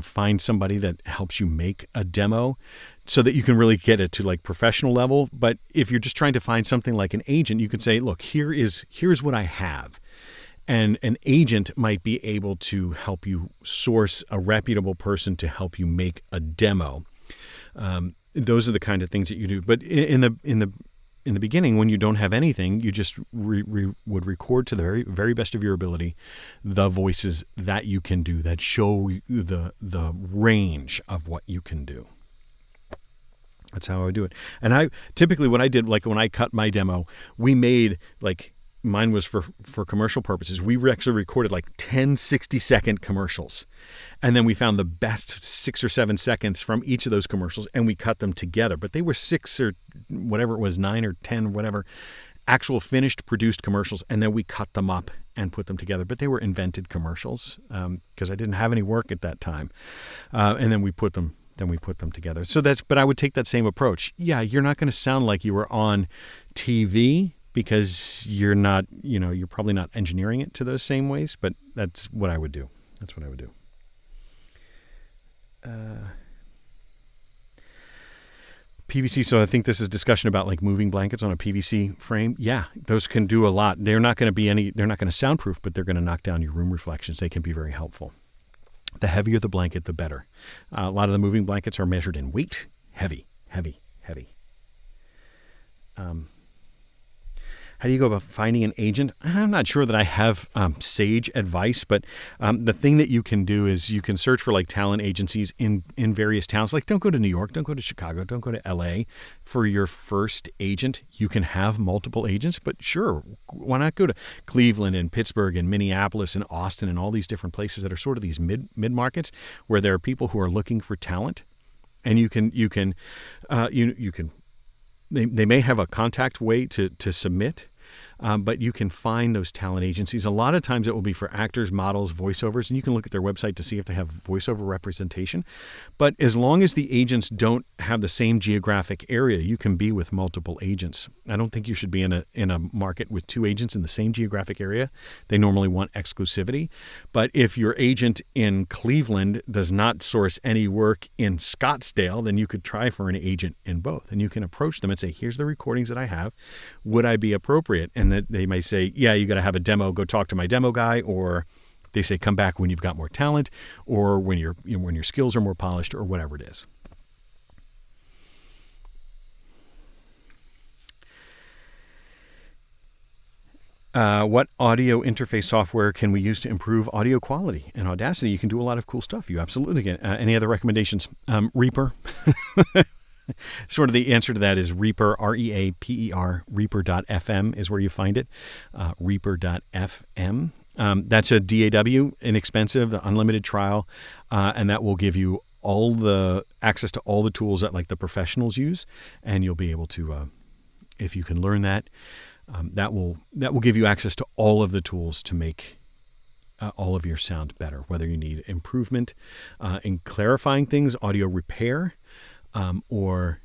find somebody that helps you make a demo so that you can really get it to like professional level. But if you're just trying to find something like an agent, you could say, look, here's what I have. And an agent might be able to help you source a reputable person to help you make a demo. Those are the kind of things that you do. But in the beginning, when you don't have anything, you just would record to the very, very best of your ability the voices that you can do, that show you the range of what you can do. That's how I would do it. And I typically, what I did, like when I cut my demo, we made like, mine was for commercial purposes. We actually recorded like 10 60-second commercials. And then we found the best 6 or 7 seconds from each of those commercials and we cut them together. But they were 6 or whatever it was, 9 or 10, whatever, actual finished produced commercials. And then we cut them up and put them together. But they were invented commercials because I didn't have any work at that time. And then we put them together. But I would take that same approach. Yeah, you're not going to sound like you were on TV because you're not, you're probably not engineering it to those same ways, but that's what I would do. PVC. So I think this is discussion about like moving blankets on a PVC frame. Yeah, those can do a lot. They're not going to soundproof, but they're going to knock down your room reflections. They can be very helpful. The heavier the blanket, the better. A lot of the moving blankets are measured in weight. Heavy. How do you go about finding an agent? I'm not sure that I have sage advice, but the thing that you can do is you can search for like talent agencies in various towns. Like, don't go to New York, don't go to Chicago, don't go to LA for your first agent. You can have multiple agents, but sure, why not go to Cleveland and Pittsburgh and Minneapolis and Austin and all these different places that are sort of these mid markets where there are people who are looking for talent, and you can. They may have a contact way to submit, but you can find those talent agencies. A lot of times it will be for actors, models, voiceovers, and you can look at their website to see if they have voiceover representation. But as long as the agents don't have the same geographic area, you can be with multiple agents. I don't think you should be in a market with 2 agents in the same geographic area. They normally want exclusivity. But if your agent in Cleveland does not source any work in Scottsdale, then you could try for an agent in both. And you can approach them and say, here's the recordings that I have. Would I be appropriate? And that they may say, yeah, you got to have a demo, go talk to my demo guy, or they say, come back when you've got more talent, or when your skills are more polished, or whatever it is. What audio interface software can we use to improve audio quality? In Audacity, you can do a lot of cool stuff. You absolutely can. Any other recommendations? Reaper. Sort of the answer to that is Reaper, R-E-A-P-E-R, Reaper.fm is where you find it, Reaper.fm. That's a DAW, inexpensive, the unlimited trial, and that will give you all the access to all the tools that like the professionals use, and you'll be able to, if you can learn that, that will give you access to all of the tools to make all of your sound better, whether you need improvement in clarifying things, audio repair, or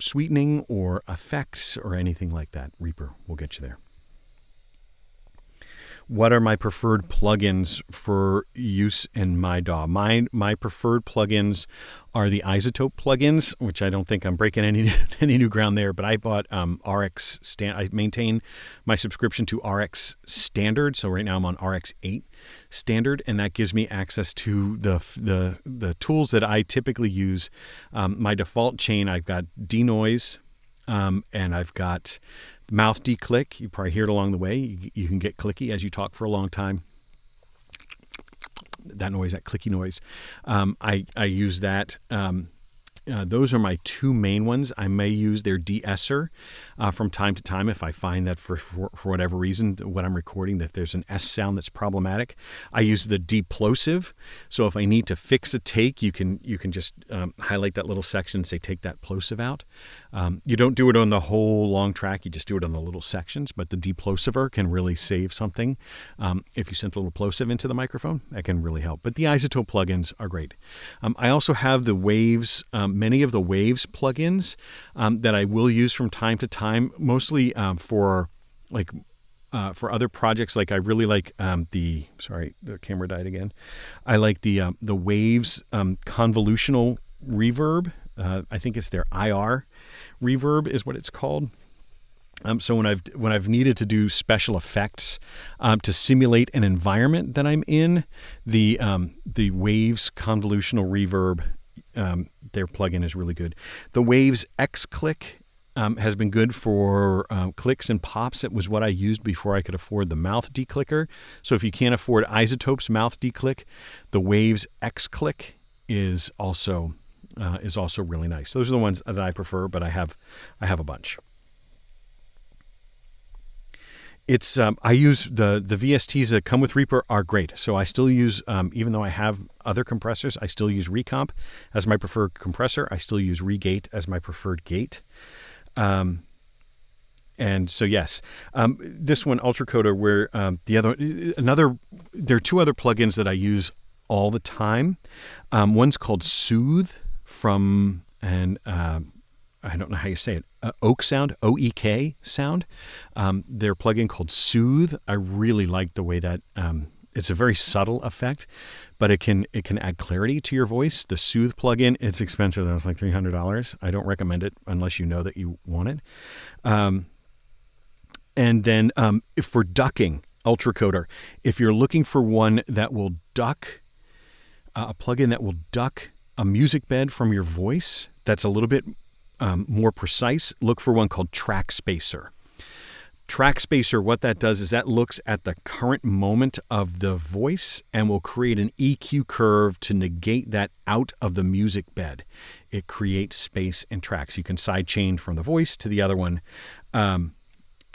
sweetening or effects or anything like that. Reaper will get you there. What are my preferred plugins for use in my DAW? My preferred plugins are the Isotope plugins, which I don't think I'm breaking any new ground there, but I bought RX I maintain my subscription to RX Standard, so right now I'm on RX 8 Standard, and that gives me access to the tools that I typically use. My default chain, I've got denoise, and I've got mouth declick. You probably hear it along the way. You can get clicky as you talk for a long time. That noise, that clicky noise. I use that. Those are my 2 main ones. I may use their de-esser from time to time if I find that for whatever reason, when I'm recording, that there's an S sound that's problematic. I use the de-plosive. So if I need to fix a take, you can just highlight that little section and say, take that plosive out. You don't do it on the whole long track. You just do it on the little sections. But the de-plosiver can really save something. If you send a little plosive into the microphone, that can really help. But the Isotope plugins are great. I also have the Waves, many of the Waves plugins that I will use from time to time, mostly for other projects. Like I really like the camera died again. I like the Waves convolutional reverb. I think it's their IR reverb is what it's called. So when I've needed to do special effects to simulate an environment that I'm in, the Waves convolutional reverb, their plugin is really good. The Waves X Click has been good for clicks and pops. It was what I used before I could afford the mouth declicker. So if you can't afford Isotope's mouth declick, the Waves X Click is also really nice. Those are the ones that I prefer, but I have a bunch. It's I use the VSTs that come with Reaper are great. So I still use, even though I have other compressors, I still use Recomp as my preferred compressor. I still use Regate as my preferred gate. And so yes, this one Ultracoder, where there are two other plugins that I use all the time. One's called Soothe from I don't know how you say it. Oak Sound, OEK Sound. Their plugin called Soothe. I really like the way that it's a very subtle effect, but it can add clarity to your voice. The Soothe plugin, it's expensive. It's like $300. I don't recommend it unless you know that you want it. And then if for ducking, Ultracoder, if you're looking for one that will duck, a plugin that will duck a music bed from your voice, that's a little bit more precise, look for one called Track Spacer. Track Spacer, what that does is that looks at the current moment of the voice and will create an EQ curve to negate that out of the music bed. It creates space in tracks. You can sidechain from the voice to the other one.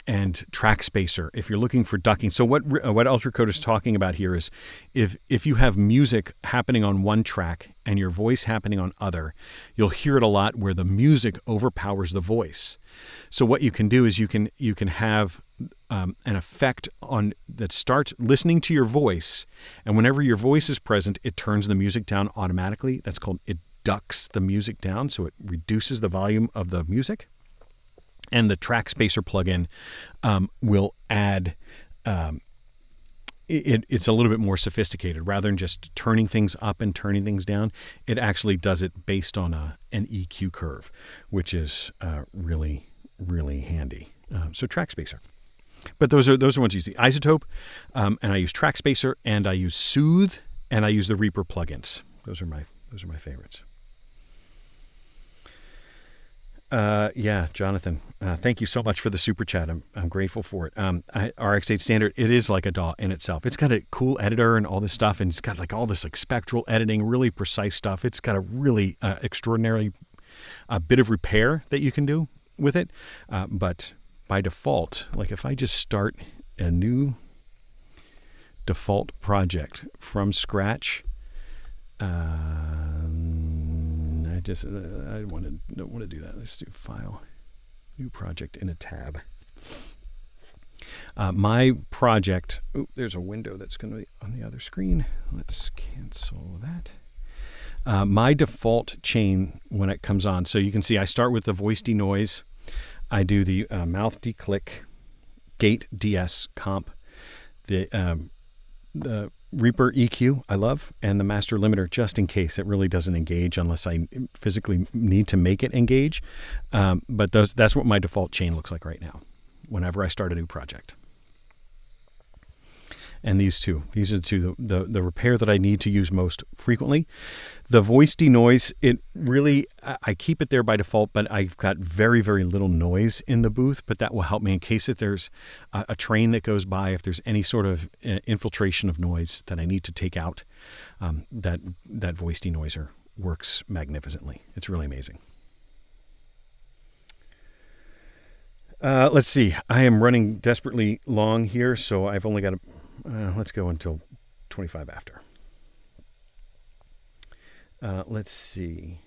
And Track Spacer, if you're looking for ducking. So what Ultracoder is talking about here is if you have music happening on one track and your voice happening on other, you'll hear it a lot where the music overpowers the voice. So what you can do is you can have an effect on that starts listening to your voice, and whenever your voice is present, it turns the music down automatically. That's called, it ducks the music down, so it reduces the volume of the music. And the Track Spacer plugin will add, it's a little bit more sophisticated. Rather than just turning things up and turning things down, it actually does it based on an EQ curve, which is really, really handy. So Track Spacer. But those are ones you use. The Isotope, and I use Track Spacer, and I use Soothe, and I use the Reaper plugins. Those are my favorites. Yeah, Jonathan, thank you so much for the super chat. I'm grateful for it. RX8 Standard, it is like a DAW in itself. It's got a cool editor and all this stuff, and it's got like all this like spectral editing, really precise stuff. It's got a really extraordinary bit of repair that you can do with it. But by default, like if I just start a new default project from scratch, I don't want to do that. Let's do File, New Project in a tab. My project. There's a window that's going to be on the other screen. Let's cancel that. My default chain when it comes on. So you can see I start with the voice denoise. I do the mouth declick, gate DS comp, the Reaper EQ I love, and the master limiter just in case it really doesn't engage unless I physically need to make it engage. But that's what my default chain looks like right now whenever I start a new project. And these are the two, the repair that I need to use most frequently. The voice denoise, it really, I keep it there by default, but I've got very, very little noise in the booth, but that will help me in case if there's a train that goes by, if there's any sort of infiltration of noise that I need to take out, that voice denoiser works magnificently. It's really amazing. Let's see. I am running desperately long here, so I've only got let's go until 25 after. Let's see.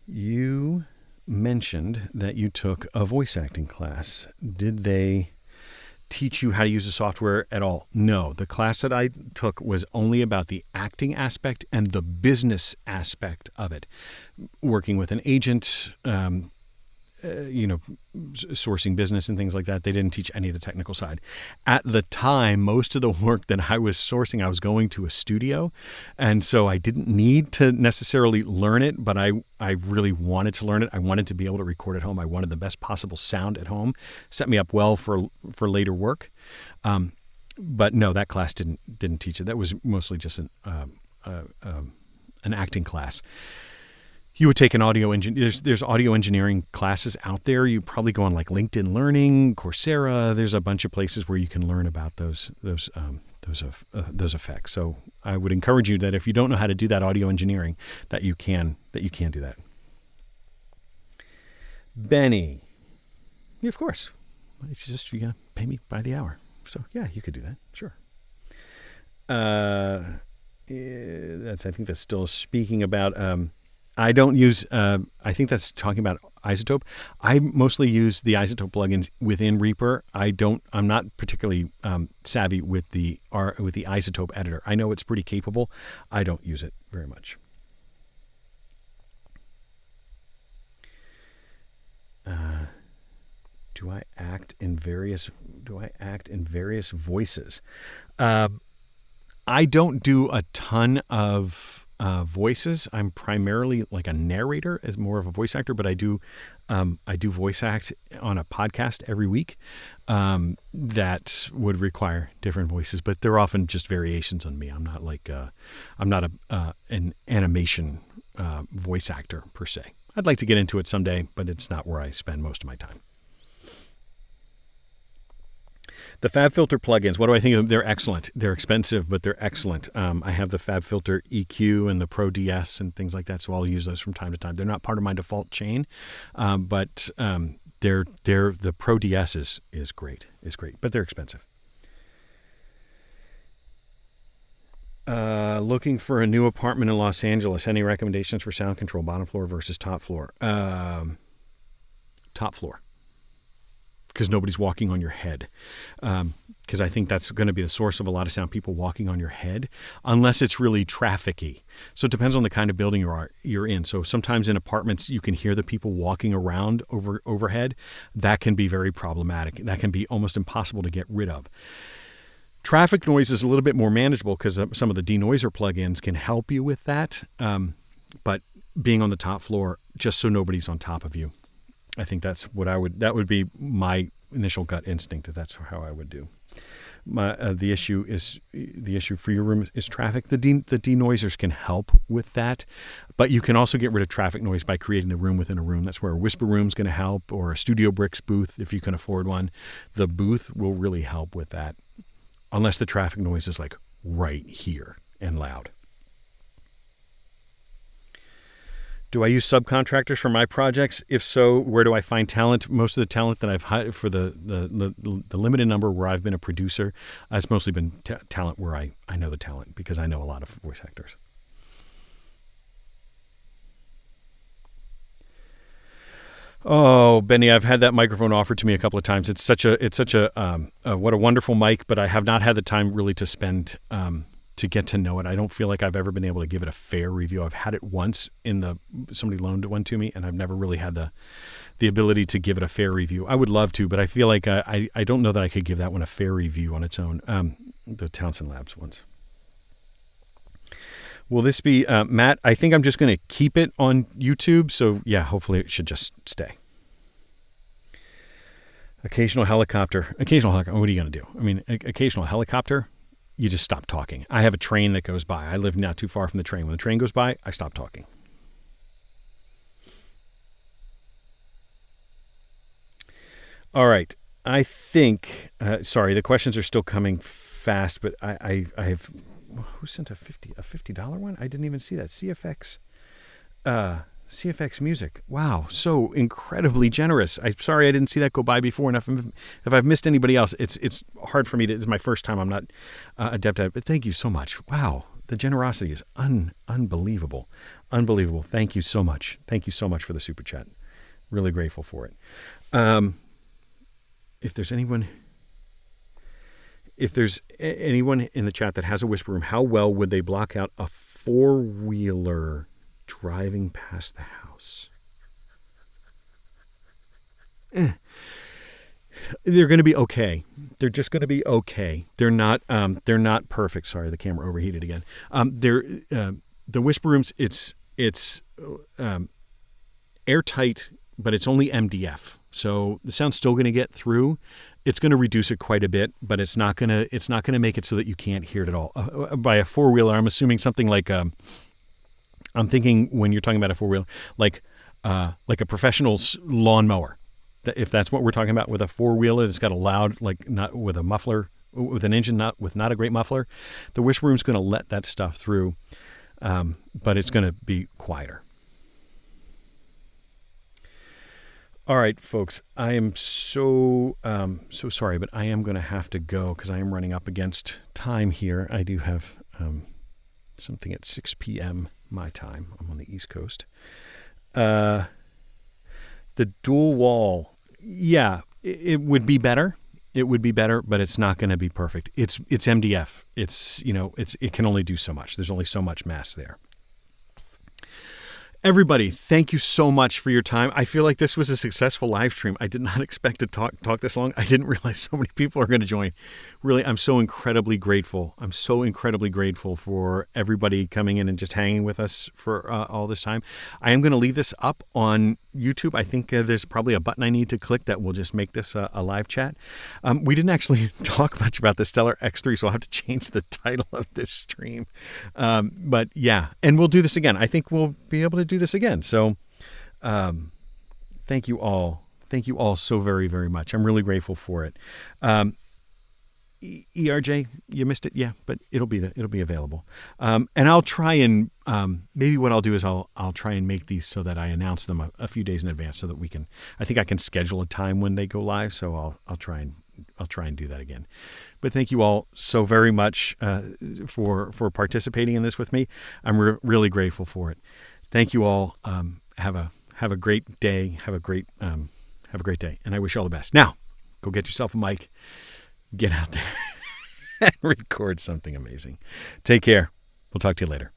You mentioned that you took a voice acting class. Did they teach you how to use the software at all? No. The class that I took was only about the acting aspect and the business aspect of it. Working with an agent, sourcing business and things like that. They didn't teach any of the technical side. At the time, most of the work that I was sourcing, I was going to a studio. And so I didn't need to necessarily learn it, but I really wanted to learn it. I wanted to be able to record at home. I wanted the best possible sound at home. Set me up well for later work. But no, that class didn't teach it. That was mostly just an acting class. You would take an audio there's audio engineering classes out there. You probably go on like LinkedIn Learning, Coursera. There's a bunch of places where you can learn about those effects. So I would encourage you that if you don't know how to do that audio engineering, that you can do that. Benny, yeah, of course. It's just, you gotta pay me by the hour. So yeah, you could do that. Sure. I think that's still speaking about. I don't use. I think that's talking about iZotope. I mostly use the iZotope plugins within Reaper. I'm not particularly savvy with the iZotope editor. I know it's pretty capable. I don't use it very much. Do I act in various voices? I don't do a ton of voices. I'm primarily like a narrator, as more of a voice actor, but I do voice act on a podcast every week that would require different voices, but they're often just variations on me. I'm not like an animation voice actor per se. I'd like to get into it someday, but it's not where I spend most of my time. The FabFilter plugins, what do I think of them? They're excellent. They're expensive, but they're excellent. I have the FabFilter EQ and the Pro DS and things like that, so I'll use those from time to time. They're not part of my default chain, but the Pro DS is great, but they're expensive. Looking for a new apartment in Los Angeles. Any recommendations for sound control, bottom floor versus top floor? Top floor. Because nobody's walking on your head. Because I think that's going to be the source of a lot of sound, people walking on your head, unless it's really trafficy. So it depends on the kind of building you're in. So sometimes in apartments, you can hear the people walking around overhead. That can be very problematic. That can be almost impossible to get rid of. Traffic noise is a little bit more manageable because some of the denoiser plugins can help you with that. But being on the top floor, just so nobody's on top of you. I think that would be my initial gut instinct. That's how I would do. The issue for your room is traffic. The denoisers can help with that, but you can also get rid of traffic noise by creating the room within a room. That's where a whisper room's going to help, or a Studio Bricks booth if you can afford one. The booth will really help with that, unless the traffic noise is like right here and loud. Do I use subcontractors for my projects? If so, where do I find talent? Most of the talent that I've hired for the limited number where I've been a producer, it's mostly been talent where I know the talent, because I know a lot of voice actors. Oh, Benny, I've had that microphone offered to me a couple of times. It's such a what a wonderful mic, but I have not had the time really to spend to get to know it. I don't feel like I've ever been able to give it a fair review. I've had it once somebody loaned one to me, and I've never really had the ability to give it a fair review. I would love to, but I feel like I don't know that I could give that one a fair review on its own. The Townsend Labs ones. Will this be, Matt, I think I'm just going to keep it on YouTube. So yeah, hopefully it should just stay. Occasional helicopter. What are you going to do? I mean, occasional helicopter, you just stop talking. I have a train that goes by. I live not too far from the train. When the train goes by, I stop talking. All right. I think, sorry, the questions are still coming fast, but I have, who sent a $50 one? I didn't even see that. CFX Music. Wow, so incredibly generous. I'm sorry I didn't see that go by before. And if I've missed anybody else, it's hard for me to. It's my first time. I'm not adept at it. But thank you so much. Wow, the generosity is unbelievable. Unbelievable. Thank you so much. Thank you so much for the super chat. Really grateful for it. If there's anyone in the chat that has a whisper room, how well would they block out a four-wheeler driving past the house? They're going to be okay. They're just going to be okay. They're not perfect. Sorry, the camera overheated again. The whisper rooms. It's airtight, but it's only MDF, so the sound's still going to get through. It's going to reduce it quite a bit, but it's not going to make it so that you can't hear it at all. By a four-wheeler, I'm assuming something like I'm thinking when you're talking about a four-wheeler, like a professional lawnmower. If that's what we're talking about with a four-wheeler that's got a loud, like not with a muffler, with an engine not a great muffler, the whisper room's going to let that stuff through, but it's going to be quieter. All right, folks, I am so sorry, but I am going to have to go because I am running up against time here. I do have something at 6 p.m. my time. I'm on the East Coast. The dual wall, yeah, it would be better. It would be better, but it's not going to be perfect. It's MDF. It can only do so much. There's only so much mass there. Everybody, thank you so much for your time. I feel like this was a successful live stream. I did not expect to talk this long. I didn't realize so many people are going to join. Really, I'm so incredibly grateful. I'm so incredibly grateful for everybody coming in and just hanging with us for all this time. I am going to leave this up on YouTube. I think there's probably a button I need to click that will just make this a live chat. We didn't actually talk much about the Stellar X3, so I'll have to change the title of this stream. But yeah, and we'll do this again. I think we'll be able to do this again. So thank you all. Thank you all so very, very much. I'm really grateful for it. ERJ, you missed it. Yeah, but it'll be available. And I'll try and maybe what I'll do is I'll try and make these so that I announce them a few days in advance so that I think I can schedule a time when they go live. So I'll try and do that again. But thank you all so very much for participating in this with me. I'm really grateful for it. Thank you all. Have a great day. Have a great day. And I wish you all the best. Now, go get yourself a mic. Get out there and record something amazing. Take care. We'll talk to you later.